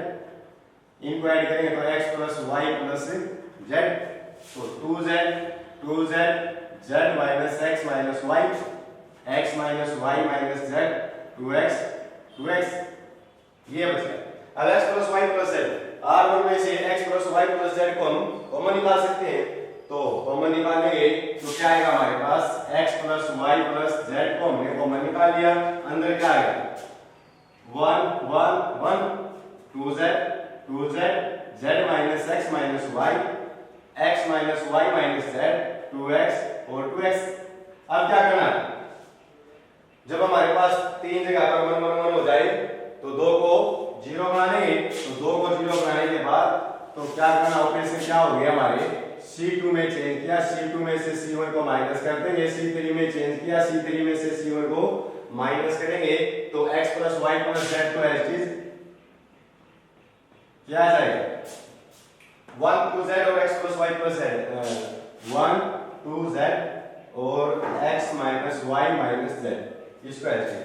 इनको ऐड करेंगे तो x plus Y plus Z, तो 2z z minus x minus Y, x minus Y minus Z, 2x ये बच गया। अब x plus Y plus Z, R1 में से x plus Y plus Z को हम कॉमन निकाल सकते हैं, तो कॉमन निकालेंगे तो क्या आएगा हमारे पास x plus Y plus Z को हमने कॉमन निकाल लिया, अंदर क्या आएगा 1 1 2z z minus x minus Y, x minus Y minus Z, 2x और 2x। अब क्या करना है, जब हमारे पास तीन जगह पर 1 1 1 हो जाए तो 2 को 0 बनाएंगे, तो 2 को 0 बनाने के बाद तो क्या करना, ऑपरेशन क्या हो गया हमारे C2 में चेंज किया, C2 में से C1 को माइनस कर देंगे, C3 में चेंज किया, C3 में से C1 को माइनस करेंगे, तो x plus Y plus Z तो एज चीज क्या आ जाएगा 1 2z और x plus Y plus Z, 1 2z और x minus Y minus Z, इसको ऐसे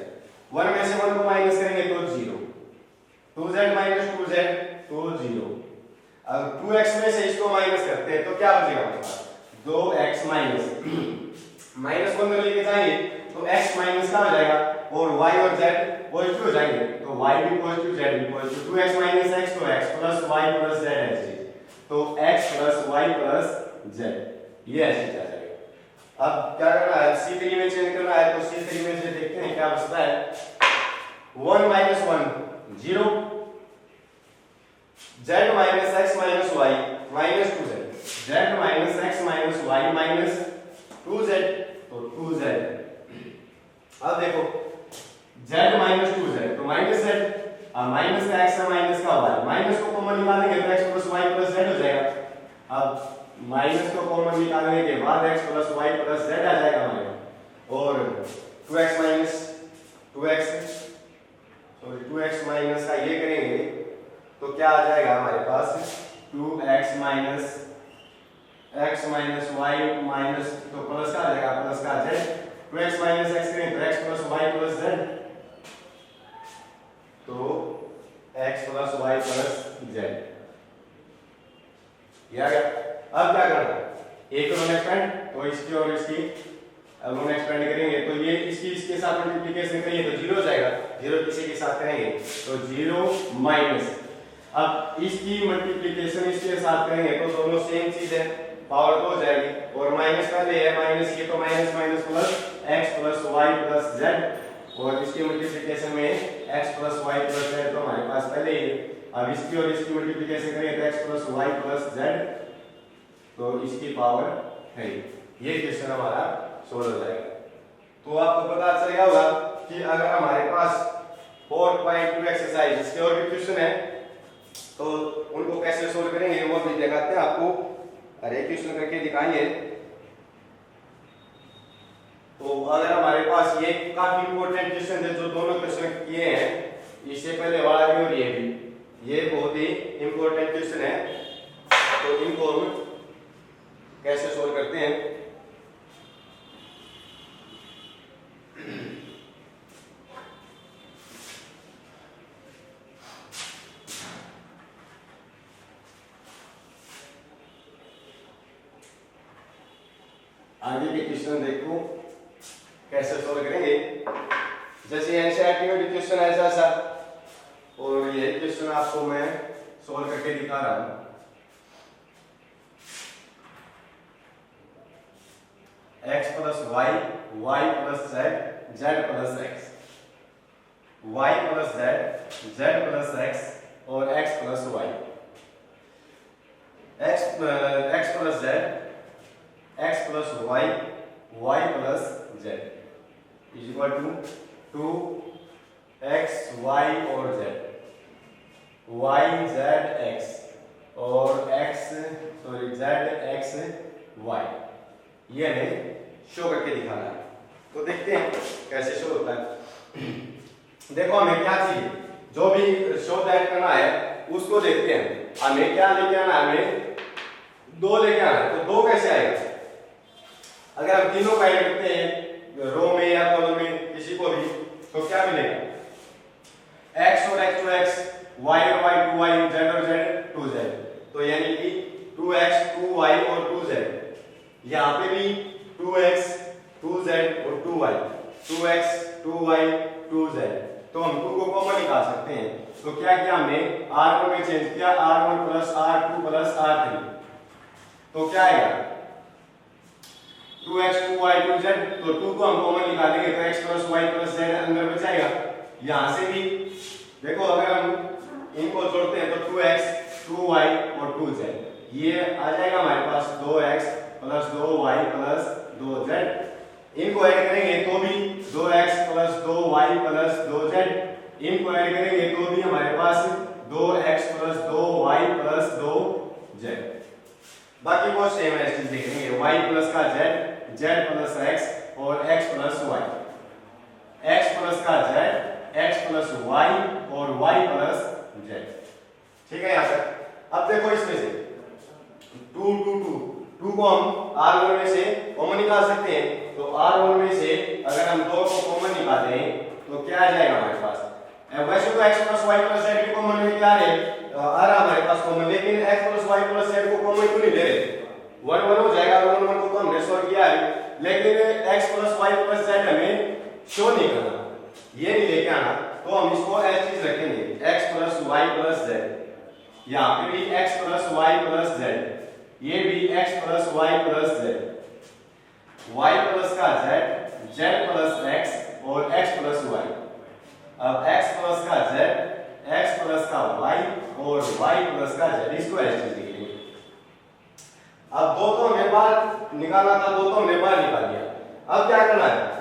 1 में से 1 को माइनस करेंगे तो 0, 2z माइनस 2z तो 0। अब 2x में से इसको माइनस करते हैं तो क्या बचेगा हमारे पास 2x माइनस माइनस को अंदर लेके जाएंगे तो x माइनस का हो जाएगा और y और z पॉजिटिव हो जाएंगे, तो y भी पॉजिटिव z भी पॉजिटिव, 2x माइनस x तो x plus y plus z ऐसे, तो x plus y plus z ये ऐसे आ जाएगा। अब क्या करना है, C3 में चेंज करना है, तो C3 में से देखते हैं क्या बचता है 1 minus 1 0, z minus x minus y minus 2z, z minus x minus y minus 2z तो 2z। अब देखो z माइनस 2z तो माइनस z, अब माइनस का x है माइनस का y, माइनस को कॉमन निकालेंगे तो x plus y plus z हो जाएगा। अब माइनस को कॉमन निकालने के बाद x plus y plus z आ जाएगा हमारे, और 2x माइनस 2x माइनस का ये करेंगे तो क्या आ जाएगा हमारे पास 2x minus x minus y minus, तो प्लस का आ जाएगा प्लस का z, 2x माइनस x करें तो x plus y plus z, तो x plus y plus z ये आ गया। अब क्या करना, एक को एक्सपेंड तो इसकी और इसकी अब हम एक्सपेंड करेंगे तो ये इसके साथ मल्टीप्लिकेशन करेंगे तो 0 हो जाएगा, 0 किसी के साथ करेंगे तो 0 माइनस, अब इसकी मल्टीप्लिकेशन इसके साथ करेंगे तो दोनों सेम चीज है, पावर 2 हो जाएगी, और माइनस पहले है माइनस ये तो minus minus plus x plus y plus z, और इसकी मल्टीप्लिकेशन में x plus y plus z तो हमारे पास पहले ही है। अब इसकी और इसकी मल्टीप्लिकेशन करेंगे तो x plus y plus z, तो इसकी पावर है, ये क्वेश्चन हमारा सोल्व हो जाएगा। तो आपको पता चलेगा होगा कि अगर हमारे पास 4.2 एक्सरसाइज इसके और भी क्वेश्चन है तो उनको कैसे सोल्व करेंगे वो भी दिखाते हैं आपको, अरे क्वेश्चन करके दिखाएंगे। तो अगर हमारे पास ये काफी इंपॉर्टेंट क्वेश्चन है जो दोनों क्वेश्चन किए हैं, इससे पहले वाला भी और ये भी, ये बहुत ही इंपॉर्टेंट क्वेश्चन है, तो इनको हम कैसे सोल्व करते हैं। आगे के क्वेश्चन देखो कैसे सोल्व करेंगे, जैसे एनसीईआरटी में भी क्वेश्चन ऐसा सा, और ये क्वेश्चन आपको मैं सोल्व करके दिखा रहा हूं। x plus y, y plus z, z plus x, y plus z, z plus x और x plus y, x plus z, x plus y, y plus z is equal to 2x y और z, y z x और x sorry z x y, ये हमें show करके दिखाना है। तो देखते हैं कैसे शो होता है। देखो हमें क्या चाहिए, जो भी शो दैट करना है उसको देखते हैं। हमें क्या लेके आना है, हमें 2 लेके आना है, तो 2 कैसे आएगा, अगर हम तीनों को ऐड करते हैं रो में या कॉलम में किसी को भी, तो क्या मिलेगा? x और x to x, y और y to y, z और z to z। तो यानी कि 2x 2y और 2z, यहाँ पे भी 2x 2z और 2y, 2x 2y 2z। तो हम 2 को कॉमन निकाल सकते हैं। तो क्या किया हमने? r1 में चेंज किया, r1 plus r2 plus r3। तो क्या आएगा? 2x 2y 2z। तो 2 को हम कॉमन निकालेंगे तो x plus y plus z अंदर बच जाएगा। यहां से भी देखो, अगर हम इनको जोड़ते हैं तो 2x 2y और 2z, ये आ जाएगा हमारे पास 2x plus 2y plus 2z। इनको ऐड करेंगे तो भी 2x plus 2y plus 2z। इनको ऐड करेंगे तो भी हमारे पास 2x plus 2y plus 2z। बाकी वो सेम है, चीज देखेंगे y प्लस का z, z प्लस x और x plus y, x plus का z, x प्लस y और y प्लस z। ठीक है यहाँ तक। अब देखो इसमें से 2 2 2 2 को हम r1 में से कॉमन निकाल सकते हैं। तो r1 में से अगर हम 2 को कॉमन निकालें तो क्या आ जाएगा हमारे पास? वैसे तो x plus y plus z को कॉमन लेके आ रहे आ रहा हमारे पास कॉमन, लेकिन x plus y plus z को कॉमन क्यों नहीं ले रहे? 1 1 हो जाएगा, 1 1 को तो हमने सॉल्व किया है, लेकिन x plus y plus z हमें शो नहीं करना, ये नहीं लेके आना। तो हम इसको एज चीज रखेंगे, x plus y plus z। यहाँ पे भी x plus y plus z, ये भी x plus y plus z, y plus का z, z प्लस x और x प्लस y। अब x प्लस का z, x प्लस का y और y प्लस का z, इसको एज चीज लिखेंगे। अब 2 तो हमें बाहर निकालना था, 2 तो हमने बाहर निकाल दिया। अब क्या करना है?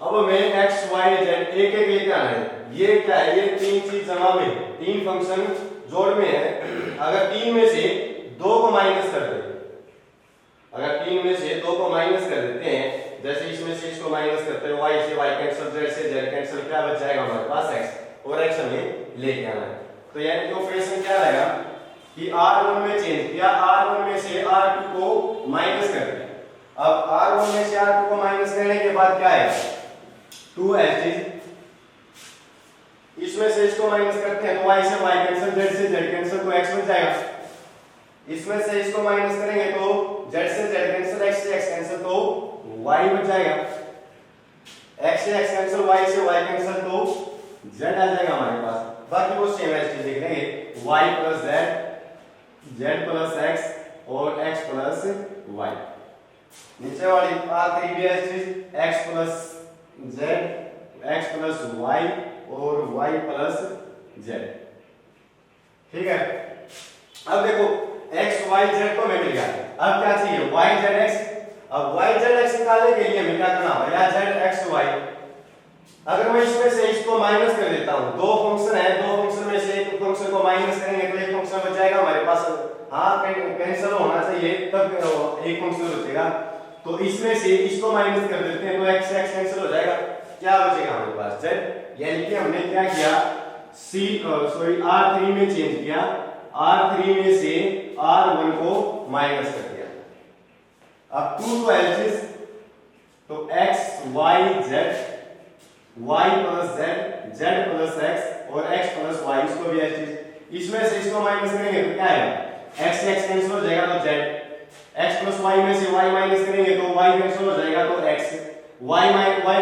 अब हमें x y z एक एक लेके आना है। ये क्या है? ये 3 चीज जमा में, 3 फंक्शन जोड़ में है। अगर 3 में से 2 को माइनस कर दे, अगर 3 में से 2 को माइनस कर देते हैं, जैसे इसमें से इसको माइनस करते हैं, y से y कैंसिल, z से z कैंसिल, क्या बच जाएगा हमारे पास? x, और x हमें लेके आना है। तो यानी कि ऑपरेशन क्या रहेगा कि r1 में चेंज किया, r1 में से r2 को माइनस कर दिया। अब r1 में से r2 को माइनस करने के बाद क्या है? 2h, इसमें से इसको माइनस करते हैं तो y से y कैंसिल, z से z कैंसिल, तो x बच जाएगा। इसमें से इसको माइनस करेंगे तो z से z कैंसिल, x से x कैंसिल, तो y बच जाएगा। x से x कैंसिल, y से y कैंसिल, तो z आ जाएगा हमारे पास। बाकी वो सेम है, चीज देख लेंगे, y plus z, z plus x और x प्लस y। नीचे वाली r3 भी है चीज, x plus z, x plus y और y प्लस z। ठीक है। अब देखो x y z तो हमें मिल गया, अब क्या चाहिए? y z x। अब y z x निकालने के लिए हमें क्या करना होगा? या z x y, अगर मैं इसमें से इसको माइनस कर देता हूं, 2 फंक्शन है, 2 फंक्शन में से एक फंक्शन को माइनस करेंगे तो एक फंक्शन बच जाएगा हमारे पास। हाँ, कैंसिल होना चाहिए तब एक फंक्शन बचेगा। तो इसमें से इसको माइनस कर देते हैं तो x x कैंसिल हो जाएगा, क्या बचेगा हमारे पास? z। यानी कि हमने क्या किया? r3 में चेंज किया, r3 में से r1 को माइनस कर दिया। अब 2 तो एलसीएस, तो x y z, y plus z, z plus x और x प्लस y, इसको भी एलसीएस। इसमें से इसको माइनस करेंगे तो क्या आएगा? x x कैंसिल हो जाएगा तो z, x प्लस y में से y माइनस करेंगे तो y कैंसिल हो जाएगा तो x, y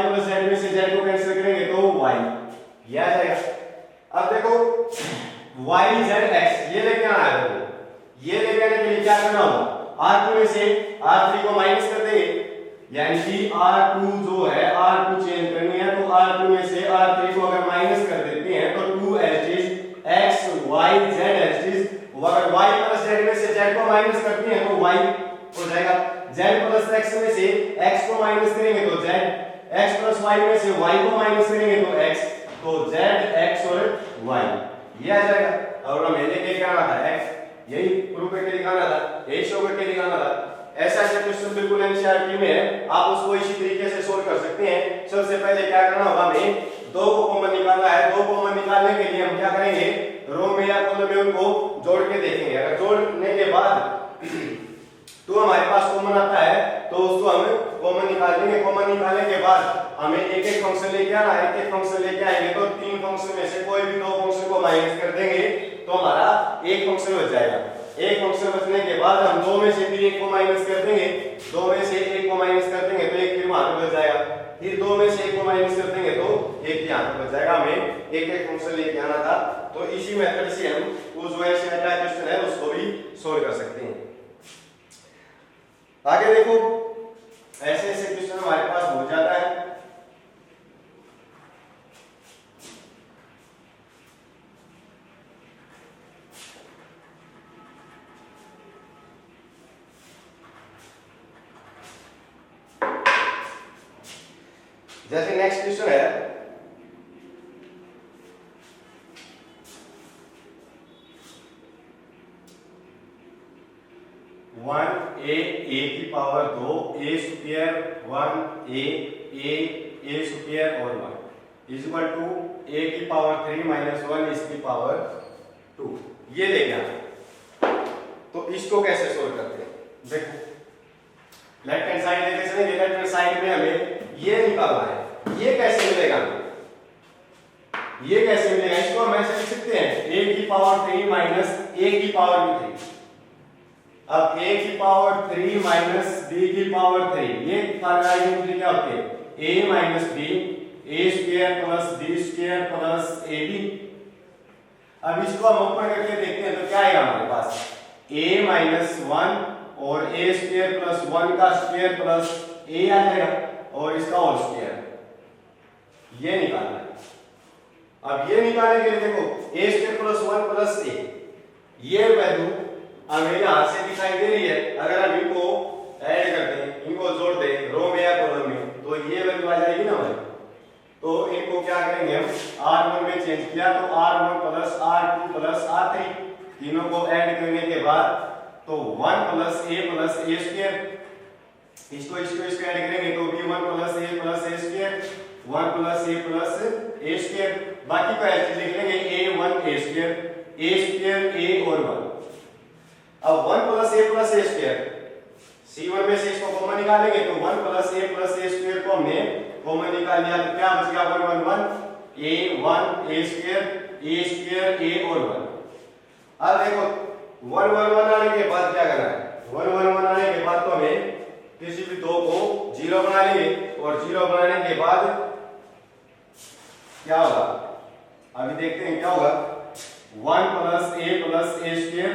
प्लस z में से z को कैंसिल करेंगे तो y, ये आ जाएगा। अब देखो y z x ये लेके आना है, ये लेके आने के लिए क्या करना होगा? r2 में से r3 को माइनस कर देंगे, यानी कि r2 जो है r2 चेंज करनी है तो r2 में से r3 को अगर माइनस कर देते हैं तो 2h x y z h, अगर y प्लस z में से z को माइनस करते हैं तो y हो जाएगा। z प्लस x में से x को माइनस करेंगे तो z, x प्लस y में से y को माइनस करेंगे तो x, तो z x और y, ये आ जाएगा। और हमें लेके क्या आना था? x, यही प्रूफ करके दिखाना था, यही शो करके दिखाना था। ऐसा ऐसा क्वेश्चन बिल्कुल एनसीईआरटी में है, आप उसको इसी तरीके से सोल्व कर सकते हैं। सबसे पहले क्या करना होगा? हमें 2 को कॉमन निकालना है। 2 कॉमन निकालने के लिए हम क्या करेंगे? रो में या कॉलम में उनको जोड़ के देखेंगे। अगर जोड़ने के बाद तो हमारे पास कॉमन आता है तो उसको हम कॉमन निकाल लेंगे। कॉमन निकालने के बाद हमें एक एक फंक्शन लेके आना, एक एक फंक्शन लेके आएंगे तो तीन फंक्शन में से कोई भी दो फंक्शन को माइनस कर देंगे तो हमारा एक फंक्शन बच जाएगा। एक फंक्शन बचने के बाद हम दो में से फिर एक को माइनस कर देंगे, दो में से एक को माइनस कर देंगे तो एक फिर वहां पे बच जाएगा, फिर दो में से एक को माइनस कर देंगे तो एक यहाँ पे बच जाएगा। हमें एक एक फंक्शन लेके आना था तो इसी मेथड से हम उस जो एसिमेट्रिक क्वेश्चन है उसको भी सॉल्व कर सकते हैं। आगे देखो ऐसे ऐसे क्वेश्चन हमारे पास हो जाता है। जैसे नेक्स्ट क्वेश्चन है 1a a की power 2 a square 1 a square और 1 इज इक्वल टू a की पावर 3 माइनस 1 इसकी पावर 2 ये लेके आना। तो इसको कैसे सोल्व करते हैं? देखो लेफ्ट हैंड साइड लेके चलेंगे, लेफ्ट हैंड साइड में हमें ये निकालना है। ये कैसे मिलेगा? ये कैसे मिलेगा? इसको हम ऐसे लिख सकते हैं a की पावर 3 माइनस a की पावर भी 3। अब a की पावर 3 माइनस b की पावर 3 ये ट्राइगोनोमेट्री क्या होती है? a minus b a square plus b square plus ab। अब इसको हम ओपन करके देखते हैं तो क्या आएगा हमारे पास? a माइनस 1 और a स्क्वायर प्लस 1 का स्क्वायर प्लस a आ जाएगा और इसका होल स्क्वायर। ये निकालना है। अब ये निकालने के लिए देखो a square plus 1 plus a ये वैल्यू हमें यहां से दिखाई दे रही है। अगर हम इनको ऐड करते हैं, इनको जोड़ दें रो में या कॉलम में तो ये वैल्यू आ जाएगी ना हमारी। तो इनको क्या करेंगे हम r1 में चेंज किया तो r1 plus r2 plus r3 तीनों को ऐड करने के बाद तो 1 प्लस a स्क्वायर इसको ऐड करेंगे तो भी 1 plus a square 1 plus a square बाकी को ऐसे लिख लेंगे a1 a स्क्वायर a और 1। अब 1 प्लस a स्क्वायर c1 में से इसको कॉमन निकालेंगे तो 1 प्लस a स्क्वायर को हमने कॉमन निकाल लिया तो क्या बच गया 1 1 1 a स्क्वायर a और 1। अब देखो 1 1 1 आने के बाद क्या करना है? 1 1 1 आने के बाद तो हमें किसी भी दो को 0 बना लेंगे और 0 बनाने के बाद क्या होगा? अभी देखते हैं क्या होगा। 1 प्लस a स्क्वायर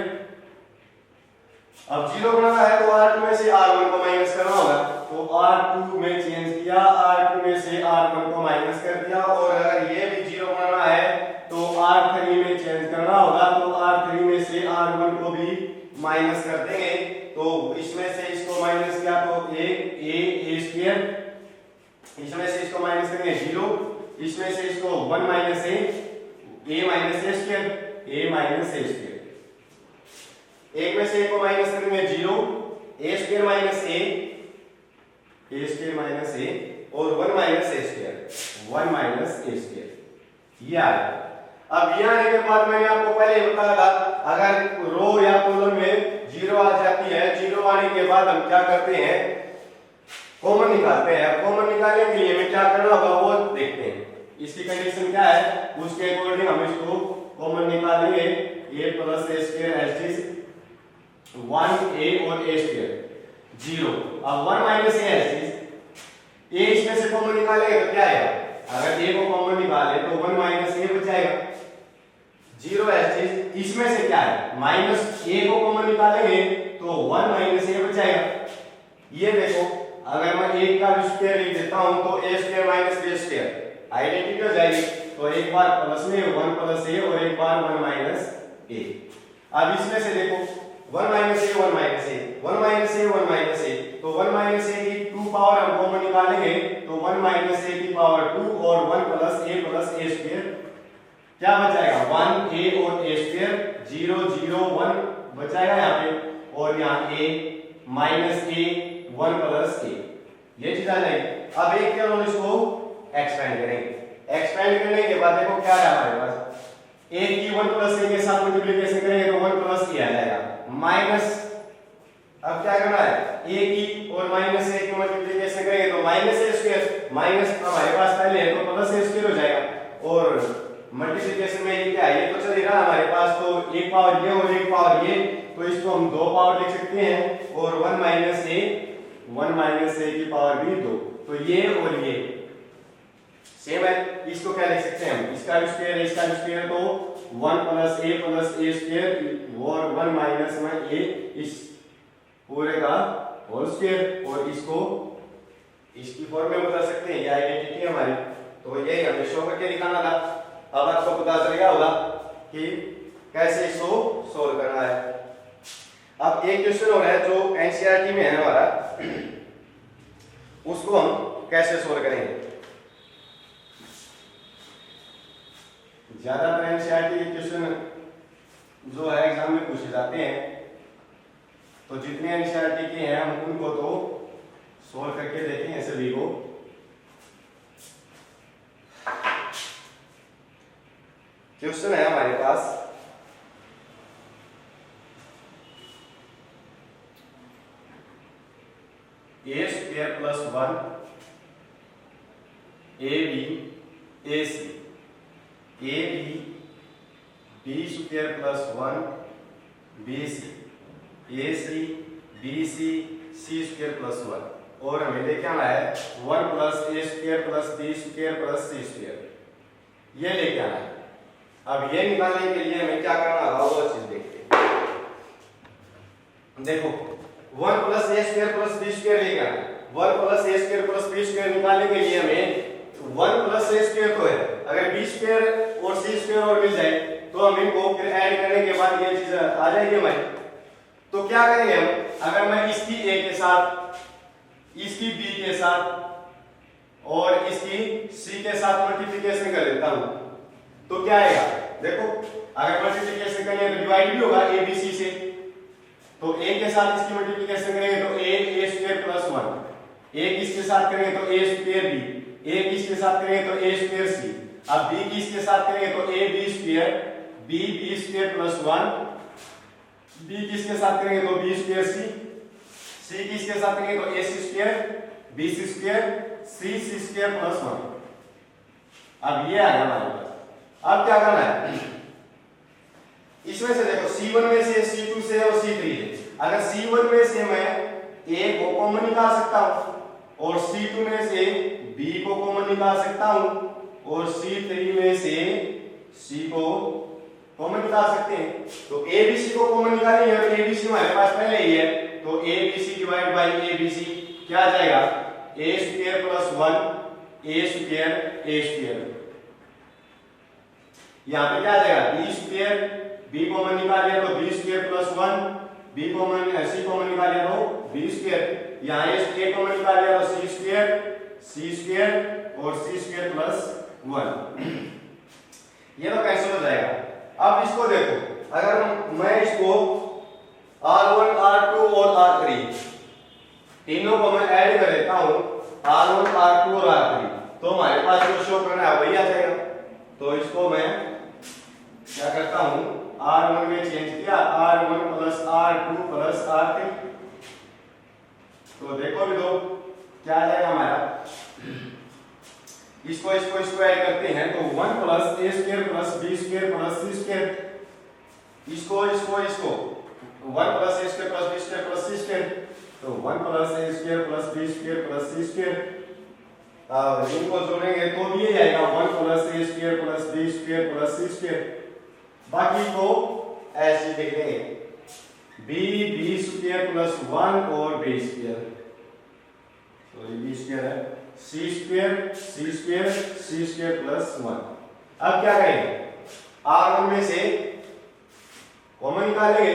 अब 0 बनाना है तो r2 में से r1 को माइनस करना होगा तो r2 में चेंज किया, r2 में से r1 को माइनस कर दिया और अगर ये भी 0 बनाना है तो r3 में चेंज करना होगा तो r3 में से r1 को भी माइनस कर देंगे। तो इसमें से इसको माइनस किया तो a स्क्वायर, इसमें से इसको माइनस करेंगे 0, इसमें से इसको 1 minus a minus a square एक में से एक को माइनस करेंगे 0 a स्क्वायर माइनस a और 1 माइनस a स्क्वायर ये आ गया। अब यहाँ आने के बाद मैंने आपको पहले ही बताया था अगर रो या कॉलम में 0 आ जाती है, 0 आने के बाद हम क्या करते हैं कॉमन निकालते हैं। कॉमन निकालने के लिए हमें क्या करना होगा वो देखते हैं। इसकी कंडीशन क्या है उसके अकॉर्डिंग हम इसको कॉमन निकालेंगे। a plus a square S 1 a और a स्क्वायर 0। अब 1 माइनस a a इसमें से कॉमन निकालेंगे तो क्या आएगा? अगर a को कॉमन निकाले तो 1 माइनस a बच जाएगा 0 एस इसमें से क्या है माइनस a को कॉमन निकालेंगे तो 1 माइनस a बच जाएगा। ये देखो अगर मैं a का स्क्वायर लिख देता हूं तो a square minus b square identity हो जाएगी तो एक बार प्लस में 1 प्लस a और एक बार 1 माइनस a। अब इसमें से देखो 1 माइनस a तो 1 माइनस a की 2 पावर हम कॉमन निकालेंगे तो 1 माइनस a की पावर 2 और 1 प्लस a स्क्वायर क्या बच जाएगा 1 a और a स्क्वायर 0 0 1 बच जाएगा यहाँ पे और यहाँ a minus a 1 plus a ये चीज आ जाएगी। अब एक क्या हम इसको एक्सपेंड करेंगे। एक्सपेंड करने के बाद देखो क्या है हमारे पास a की 1 प्लस a के साथ मल्टीप्लिकेशन करेंगे तो 1 प्लस a आ जाएगा माइनस। अब क्या करना है, a की और माइनस a की मल्टीप्लिकेशन करेंगे तो माइनस a स्क्वायर, माइनस हमारे पास पहले है तो प्लस a स्क्वायर हो जाएगा, और मल्टीप्लिकेशन में ये क्या है, ये तो चल ही रहा हमारे पास, तो एक पावर ये और एक पावर ये, तो इसको हम दो पावर लिख सकते हैं, और 1 माइनस a की पावर भी 2, तो ये और ये सेम है, इसको क्या लिख सकते हैं हम, इसका भी स्क्वायर है इसका भी स्क्वायर है, तो 1 प्लस a स्क्वायर और 1 माइनस में a, इस पूरे का होल स्क्वायर, और इसको इसकी फॉर्म में बता सकते हैं, ये आइडेंटिटी है हमारी, तो यही हमें शो करके दिखाना था। अब आपको पता चल गया होगा कि कैसे इसको सोल्व करना है। अब एक क्वेश्चन हो रहा है जो एनसीईआरटी में है हमारा, उसको हम कैसे सोल्व करेंगे। ज्यादातर एनसीईआरटी के क्वेश्चन जो है एग्जाम में पूछे जाते हैं, तो जितने एनसीईआरटी के हैं हम उनको तो सोल्व करके देखेंगे सभी को। क्वेश्चन है हमारे पास a square plus 1 ab ac ab b square plus 1 bc ac bc c square plus 1, और हमें लेके आना है 1 plus a square plus b square plus c square, ये लेके आना है। अब ये निकालने के लिए हमें क्या करना होगा वो चीज देखते हैं। देखो 1 plus a square plus b square लेके आना है, 1 plus a square plus b square निकालने के लिए हमें 1 प्लस a स्क्वायर तो है, अगर b स्क्वायर और c स्क्वायर और मिल जाए तो हम इनको फिर ऐड करने के बाद ये चीज आ जाएगी हमारी। तो क्या करेंगे हम, अगर मैं इसकी a के साथ, इसकी b के साथ और इसकी c के साथ मल्टीप्लिकेशन कर देता हूं तो क्या आएगा, देखो अगर मल्टीप्लिकेशन करेंगे तो डिवाइड भी होगा a b c से, तो a के साथ इसकी मल्टीप्लिकेशन करेंगे तो a स्क्वायर प्लस 1, a किसके साथ करेंगे तो a स्क्वायर b, a किसके साथ करेंगे तो a स्क्वायर c, अब b किसके साथ करेंगे तो a b square b square plus 1, b किसके साथ करेंगे तो b स्क्वायर c किसके साथ करेंगे तो ac square bc square c square plus 1। अब ये आ गया हमारे पास। अब क्या करना है, इसमें से देखो c1 में से c2 से और c3 है, अगर c1 में से मैं a को कॉमन निकाल सकता हूं और c2 में से b को कॉमन निकाल सकता हूं और c3 में से c को कॉमन निकाल सकते हैं, तो abc को कॉमन निकालेंगे और abc हमारे पास पहले ही है, तो abc डिवाइड बाय abc क्या आ जाएगा, a square plus 1 a square यहाँ पे क्या आ जाएगा, b स्क्वायर b कॉमन निकाल लिया तो b square plus 1, b common c common निकाल लिया तो b स्क्वायर, यहाँ a कॉमन निकाल लिया तो c स्क्वायर और c स्क्वायर प्लस 1, ये तो कैंसिल हो जाएगा। अब इसको देखो, अगर मैं इसको r1 r2 और r3 तीनों को मैं ऐड कर देता हूं, r1 r2 और r3, तो हमारे पास जो शो करना है वही आ जाएगा। तो इसको मैं क्या करता हूं, r1 में चेंज किया, r1 plus r2 plus r3, तो देखो भी दो क्या आ जाएगा हमारा, इसको ऐड करते हैं तो 1 plus a square plus b square plus c square, इसको 1 plus a square plus b square plus c square, तो 1 plus a square plus b square plus c square, इनको जोड़ेंगे तो भी ये आएगा 1 plus a square plus b square plus c square, बाकी को ऐसे लिख देंगे b स्क्वायर प्लस 1 और b स्क्वायर, तो ये b स्क्वायर है, c स्क्वायर प्लस 1। अब क्या करेंगे, r1 में से कॉमन निकालेंगे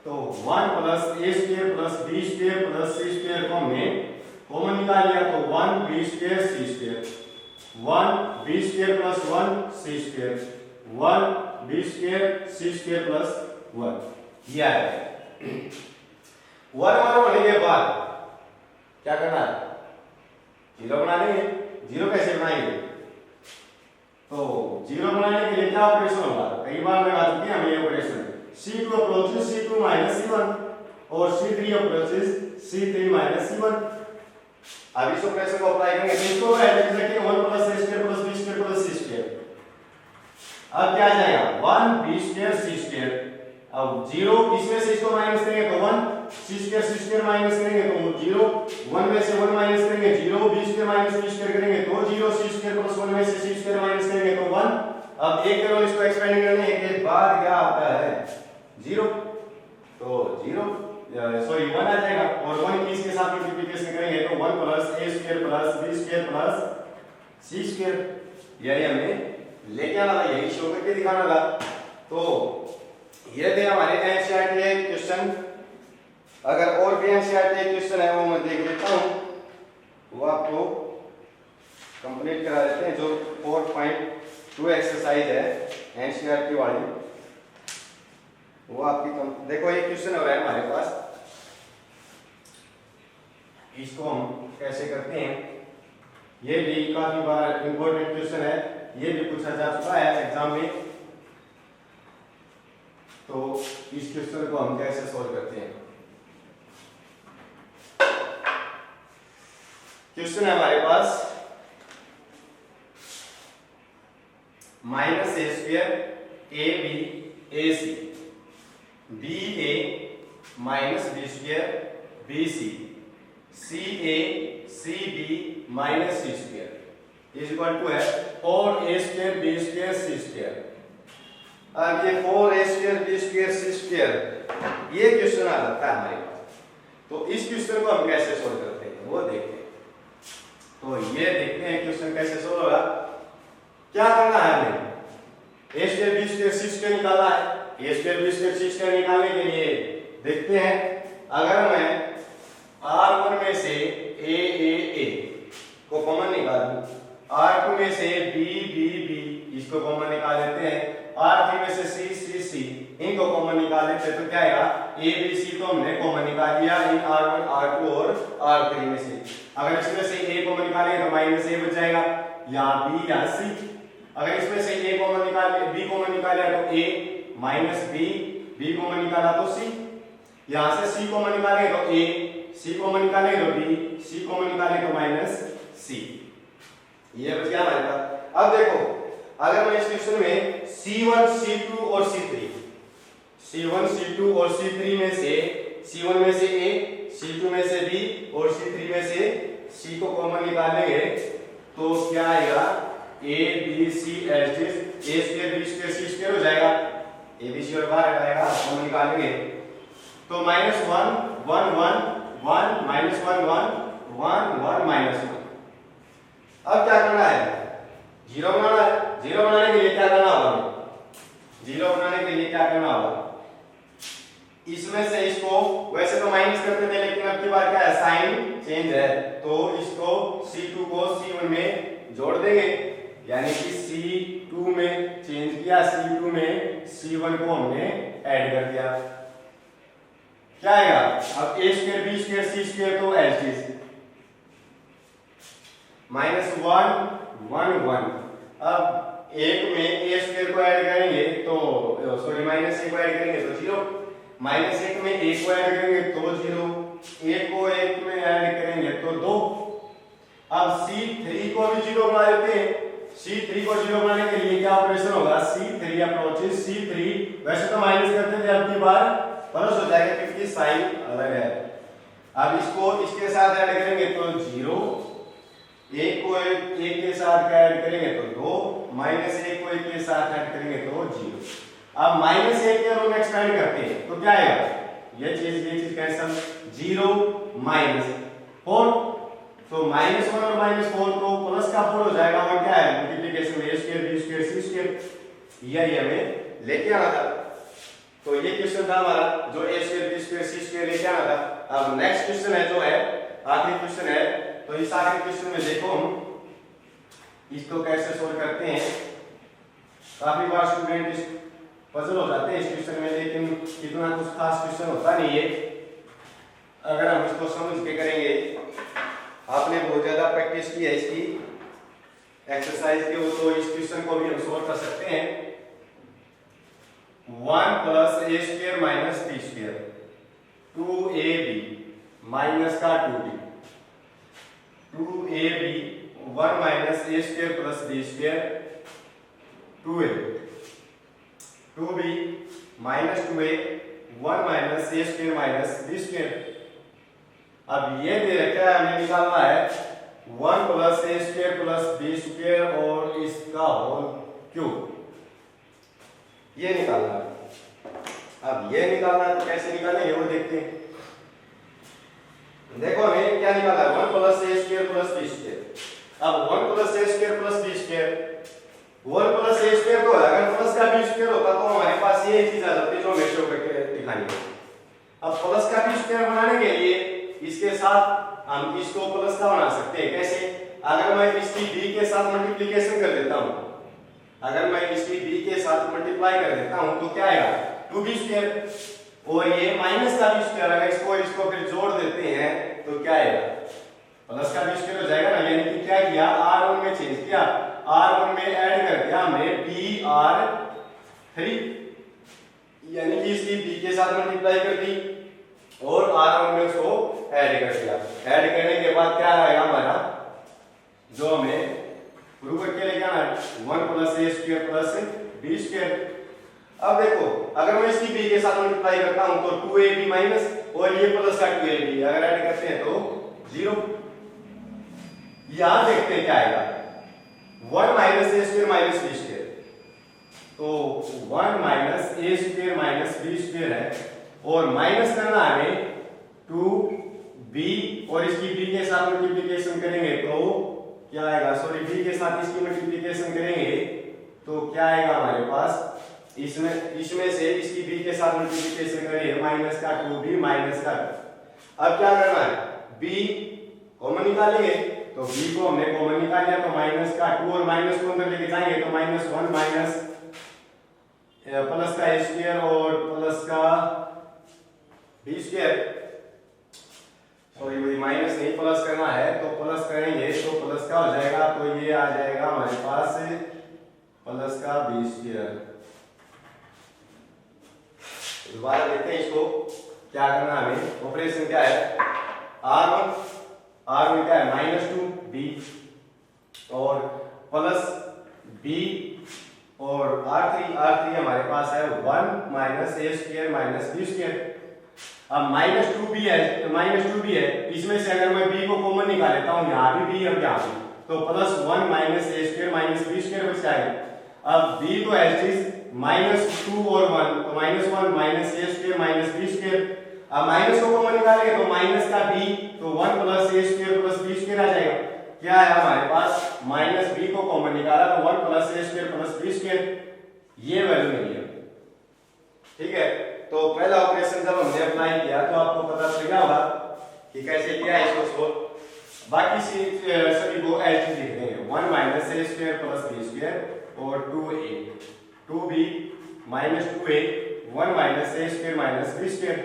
तो 1 plus a square plus b square plus c square को हमने कॉमन निकाल लिया तो 1 b square c square, 1 b square plus 1 c square, 1 b square c square plus 1, ये आया। 1 होने के बाद क्या करना है, 0 बना देंगे। 0 कैसे बनाएंगे, तो 0 बनाने के लिए क्या ऑपरेशन होगा, कई बार लगा चुके हैं हम ये operation, c2 approach c2 minus c1, और C3 approaches C3 minus C1। अब इस ऑपरेशन को अप्लाई करेंगे तो इसको एडिशन रखेंगे 1 plus a square plus b square plus c square. अब क्या आ जाएगा 1 b स्क्वायर c स्क्वायर। अब 0 इसमें से इसको माइनस करेंगे तो 1 c स्क्वायर माइनस करेंगे तो 0 1 में से 1 माइनस करेंगे 0 b square minus b square करेंगे तो 0 c स्क्वायर प्लस 1 में से c स्क्वायर माइनस करेंगे तो 1। अब एक करो इसको एक्सपेंड करने के बाद क्या आता है 0 तो 0 सॉरी 1 आ जाएगा और 1 की इसके साथ मल्टीप्लिकेशन करेंगे तो 1 plus a square plus b square plus c square. यानी हमें लेके आना था, यही शो करके दिखाना था। तो ये थे हमारे एनसीईआरटी के क्वेश्चन। अगर और भी एनसीईआरटी के क्वेश्चन है वो मैं देख लेता हूं, वो आपको कंप्लीट करा देते हैं। जो 4.2 एक्सरसाइज है एनसीईआरटी वाली, वो आपकी देखो एक क्वेश्चन हो रहा है हमारे पास, इसको हम कैसे करते हैं। ये भी काफी बार इंपॉर्टेंट क्वेश्चन है, ये भी पूछा जा चुका है एग्जाम में। तो इस क्वेश्चन को हम कैसे सॉल्व करते हैं। क्वेश्चन है हमारे पास minus A square A B A C B A minus B square B C C A C B minus C square is equal to है 4a square B square C square. अब ये 4a square B square C square ये question आ जाता है हमारे पास। तो इस क्वेश्चन को हम कैसे सोल्व करते हैं वो देखते हैं। तो ये देखते हैं क्वेश्चन कैसे सोल्व होगा। क्या करना है हमें a square B square C square निकालना है। a square B square C square निकालने के लिए देखते हैं, अगर मैं R1 में से a को कॉमन निकाल दूं, R2 में से b इसको कॉमन निकाल लेते हैं, R3 में से c इनको कॉमन निकाल लेते हैं, तो क्या आएगा a b c तो हमने कॉमन निकाल लिया इन R1 R2 और R3 में से। अगर इसमें से a कॉमन निकालेंगे तो माइनस a बच जाएगा, यहाँ b यहाँ c। अगर इसमें से a कॉमन निकाले b कॉमन निकाले तो a माइनस b कॉमन निकाला तो c, यहाँ से c कॉमन निकाले तो a c कॉमन निकाले तो b c कॉमन निकाले तो माइनस c। ये बच गया हमारे पास। अब देखो अगर मैं इस क्वेश्चन में c1 c2 और c3 में से c1 में से a c2 में से b और c3 में से c को कॉमन निकालेंगे तो क्या आएगा a b c as it is a square b square c square हो जाएगा। a b c और बाहर आएगा कॉमन निकालेंगे तो -1 1 1 1 -1 1 1 माइनस 1। अब क्या करना है 0 बनाना है। 0 बनाने के लिए क्या करना होगा 0 बनाने के लिए क्या करना होगा, इसमें से इसको वैसे तो माइनस करते थे लेकिन अब की बार क्या है साइन चेंज है, तो इसको c2 को c1 में जोड़ देंगे, यानी कि c2 में चेंज किया, c2 में c1 को हमने ऐड कर दिया। क्या आएगा अब a square b square c square तो एज इट इज -1 1 1। अब एक में a स्क्वायर को ऐड करेंगे तो सॉरी माइनस a को ऐड करेंगे तो 0, माइनस 1 में a को ऐड करेंगे तो 0, a को 1 में ऐड करेंगे तो 2। अब c3 को भी 0 बना देते हैं। c3 को 0 बनाने के लिए क्या ऑपरेशन होगा c3 अप्रोचेस c3, वैसे तो माइनस करते थे अब की बार प्लस हो जाएगा क्योंकि साइन अलग है। अब इसको इसके साथ ऐड करेंगे तो 0, एक को एक के साथ ऐड करेंगे तो 2, माइनस 1 को 1 के साथ ऐड करेंगे तो 0। अब माइनस 1 के रूप में एक्सपेंड करते हैं तो क्या आएगा ये चीज कैंसिल, 0 -4, तो -1 और -4 तो प्लस का 4 हो जाएगा और क्या है मल्टीप्लिकेशन में a square b square c square. ये हमें लेके आना था। तो ये क्वेश्चन था हमारा जो a square b square c square लेके आना था। अब नेक्स्ट क्वेश्चन है जो है आखिरी क्वेश्चन है, तो इस आखिरी क्वेश्चन में देखो हम इसको कैसे सोल्व करते हैं। काफी बार स्टूडेंट पजल हो जाते हैं इस क्वेश्चन में, लेकिन इतना कुछ खास क्वेश्चन होता नहीं है अगर हम इसको समझ के करेंगे। आपने बहुत ज्यादा प्रैक्टिस की है इसकी एक्सरसाइज के, तो इस क्वेश्चन को भी हम सोल्व कर सकते हैं। 1 + a² - b² 2ab माइनस का 2b 2ab 1 minus a square plus b square 2a 2b minus 2a 1 minus a square minus b square. अब ये दे रखा है, हमें निकालना है 1 plus a square plus b square और इसका होल क्यूब, ये निकालना है। अब ये निकालना है तो कैसे निकालेंगे वो देखते हैं। देखो हमें क्या निकाला है 1 plus a square plus b square. अब 1 plus a square plus b square 1 plus a square तो अगर प्लस का b स्क्वायर होता तो हमारे पास ये चीज आ जाती जो हमें शो करके दिखानी है। अब प्लस का b स्क्वायर बनाने के लिए इसके साथ हम इसको प्लस का बना सकते हैं। कैसे? अगर मैं इसकी b के साथ मल्टीप्लिकेशन कर देता हूं, अगर मैं इसकी b के साथ मल्टीप्लाई कर देता हूं तो क्या आएगा 2b स्क्वायर और ये माइनस का b स्क्वायर, अगर इसको फिर जोड़ देते हैं तो क्या आएगा प्लस का b स्क्वायर हो जाएगा ना। यानी कि क्या किया r1 में चेंज किया, r1 में ऐड कर दिया हमने br3, यानी कि इसकी b के साथ मल्टीप्लाई कर दी और r1 में उसको ऐड कर दिया। ऐड करने के बाद क्या आएगा हमारा जो हमें प्रूव करके लेके आना है 1 plus a square plus b square. अब देखो अगर मैं इसकी b के साथ मल्टीप्लाई करता हूं तो 2ab माइनस और ये प्लस का 2ab, अगर ऐड करते हैं तो 0। यहां देखते हैं क्या आएगा 1 minus a square minus b square, तो 1 minus a square minus b square है और माइनस करना है 2b और इसकी b के साथ मल्टीप्लिकेशन करेंगे तो क्या आएगा, सॉरी b के साथ इसकी मल्टीप्लिकेशन करेंगे तो क्या आएगा हमारे पास, इसमें से इसकी b के साथ मल्टीप्लिकेशन करेंगे माइनस का 2b माइनस का। अब क्या करना है b कॉमन निकालेंगे तो b को हमने कॉमन निकाल लिया तो माइनस का 2 और माइनस को अंदर लेके जाएंगे तो -1 माइनस प्लस का a स्क्वायर और प्लस का b स्क्वायर, सॉरी वही माइनस नहीं प्लस करना है तो प्लस करेंगे तो प्लस का हो जाएगा तो ये आ जाएगा हमारे पास प्लस का b स्क्वायर। दोबारा देखते हैं इसको क्या करना है हमें, ऑपरेशन क्या है r1 क्या है -2b और प्लस b और r3 हमारे पास है 1 minus a square minus b square. अब -2b है, इसमें से अगर मैं b को कॉमन निकाल लेता हूं यहां भी b और यहां भी तो +1 minus a square minus b square बच जाएगा। अब b तो एज -2 और 1 तो -1 minus a square minus b square. अब माइनस को कॉमन निकालेंगे तो माइनस का b तो 1 plus a square plus b square आ जाएगा। क्या है हमारे पास -b को कॉमन निकाला तो 1 plus a square plus b square, ये वैल्यू मिली है। ठीक है, तो पहला ऑपरेशन जब हमने अप्लाई किया तो आपको पता चल गया होगा कि कैसे किया है इसको सोल्व। बाकी सभी को एज लिख देंगे 1 minus a square plus b square और 2b minus 2a 1 minus a square minus b square.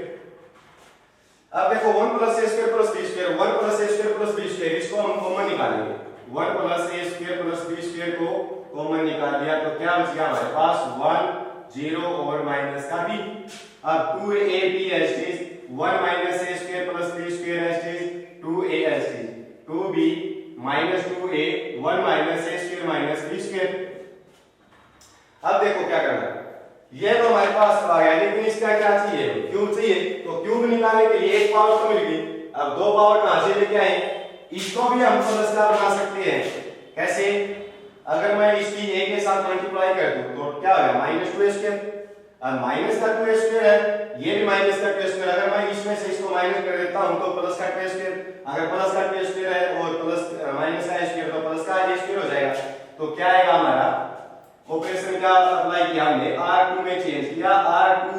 अब देखो 1 plus a square plus b square 1 plus a square plus b square इसको हम कॉमन निकालेंगे। 1 plus a square plus b square को common निकाल लिया तो क्या बच गया हमारे पास 1 0 और माइनस का b। अब 2ab as is 1 minus a square plus b square as is 2a as is 2b minus 2a 1 minus a square minus b square. अब देखो क्या करना है, ये तो हमारे पास आ गया लेकिन इसका क्या चाहिए क्यूब चाहिए, तो क्यूब निकालने के लिए एक पावर तो मिल गई। अब दो पावर कहां से लेके आए, इसको भी हम प्लस का बना सकते हैं। कैसे, अगर मैं इसकी a के साथ मल्टीप्लाई कर दूं तो क्या होगा -2a स्क्वायर। अब माइनस का 2a स्क्वायर है, ये भी माइनस का 2a स्क्वायर, अगर मैं इसमें से इसको माइनस कर देता हूं तो प्लस का 2a स्क्वायर, अगर प्लस का 2a स्क्वायर है और प्लस माइनस का a स्क्वायर तो प्लस का a स्क्वायर हो जाएगा। तो क्या आएगा हमारा ऑपरेशन का अप्लाई किया हमने r2 में चेंज किया, r2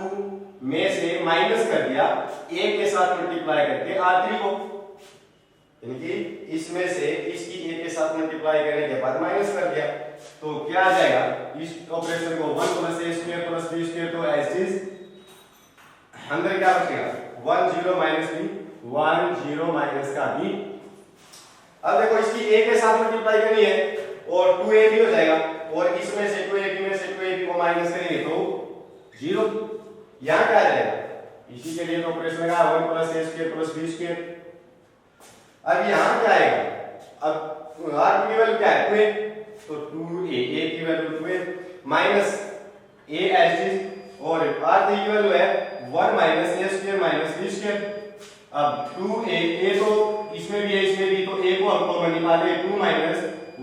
में से माइनस कर दिया a के साथ मल्टीप्लाई करके r3 को, यानी कि इसमें से इसकी a के साथ मल्टीप्लाई करने के बाद माइनस कर दिया तो क्या आ जाएगा, इस ऑपरेशन को 1 plus a square plus b square तो एज इज अंदर क्या बचेगा 1 0 माइनस b 1 0 माइनस का b। अब देखो इसकी a के साथ मल्टीप्लाई करनी है और 2ab हो जाएगा और इसमें से 2ab में से 2ab को माइनस करेंगे तो 0। यहां क्या आ जाएगा, इसी के लिए तो ऑपरेशन लगा 1 प्लस ए स्क्वायर प्लस बी स्क्वायर। अब यहाँ क्या आएगा, अब r की वैल्यू क्या है 2a, तो 2a, a की value 2a minus a as is, और r की वैल्यू है 1 minus a square minus b square. अब 2a, a तो इसमें भी है इसमें भी, तो a को हम कॉमन निकाले 2 minus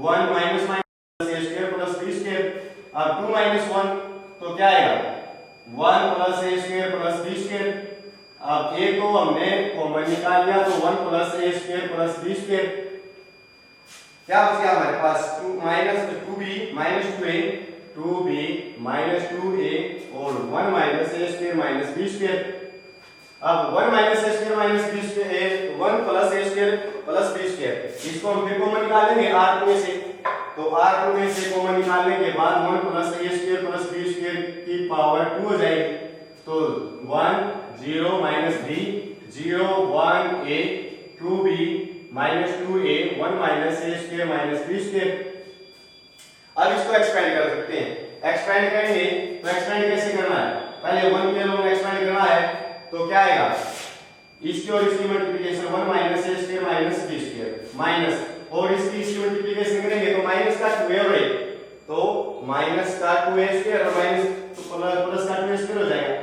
1 minus minus a square plus b square. अब 2 माइनस 1 तो क्या आएगा 1 plus a square plus b square. अब a को हमने कॉमन निकाल लिया तो 1 plus a square plus b square. क्या बच गया हमारे पास 2 minus 2b minus 2a 2b minus 2a और 1 minus a square minus b square. अब 1 minus a square minus b square 1 plus a square plus b square, इसको हम फिर common निकालेंगे r2 में से, तो r2 में से कॉमन निकालने के बाद 1 plus a square plus b square की पावर 2 हो जाएगी, तो 1 0 minus b 0 1 a 2b minus 2a 1 minus a square minus b square. अब इसको एक्सपेंड कर सकते हैं, एक्सपेंड करेंगे तो एक्सपेंड कैसे करना है, पहले 1 के लोग एक्सपेंड करना है तो क्या आएगा, इसकी और इसकी multiplication 1 minus a square minus b square minus, और इसकी मल्टीप्लिकेशन करेंगे तो माइनस का 2a और a, तो माइनस का 2a स्क्वायर और माइनस प्लस का 2a स्क्वायर हो जाएगा।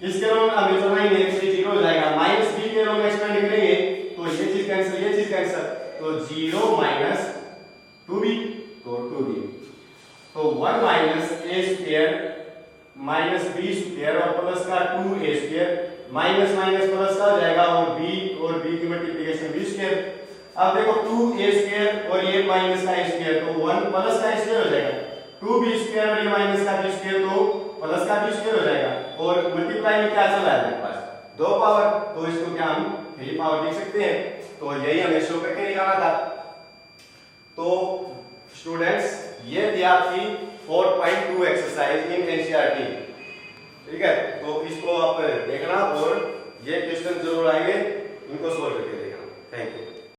इसके लोग हमें चलना ही नहीं, तो ये 0 हो जाएगा। माइनस b के लोग एक्सपेंड करेंगे तो ये चीज कैंसिल, तो 0 माइनस 2b तो 2b, तो 1 minus a square minus b square और प्लस का 2a square minus minus plus का हो जाएगा, और b की मल्टीप्लिकेशन b स्क्वायर। अब देखो 2a स्क्वायर और ये माइनस का a स्क्वायर, तो 1 प्लस का स्क्वायर हो जाएगा, 2b स्क्वायर और ये माइनस का b स्क्वायर तो प्लस का b स्क्वायर हो जाएगा, और मल्टीप्लाई में क्या चल रहा है हमारे पास 2 पावर, तो इसको क्या हम 3 पावर लिख सकते हैं, तो यही हमें शो करके निकालना था। तो स्टूडेंट्स ये थी आपकी 4.2 एक्सरसाइज इन एनसीईआरटी, ठीक है, तो इसको आप देखना और ये क्वेश्चन जरूर आएंगे, इनको सॉल्व करके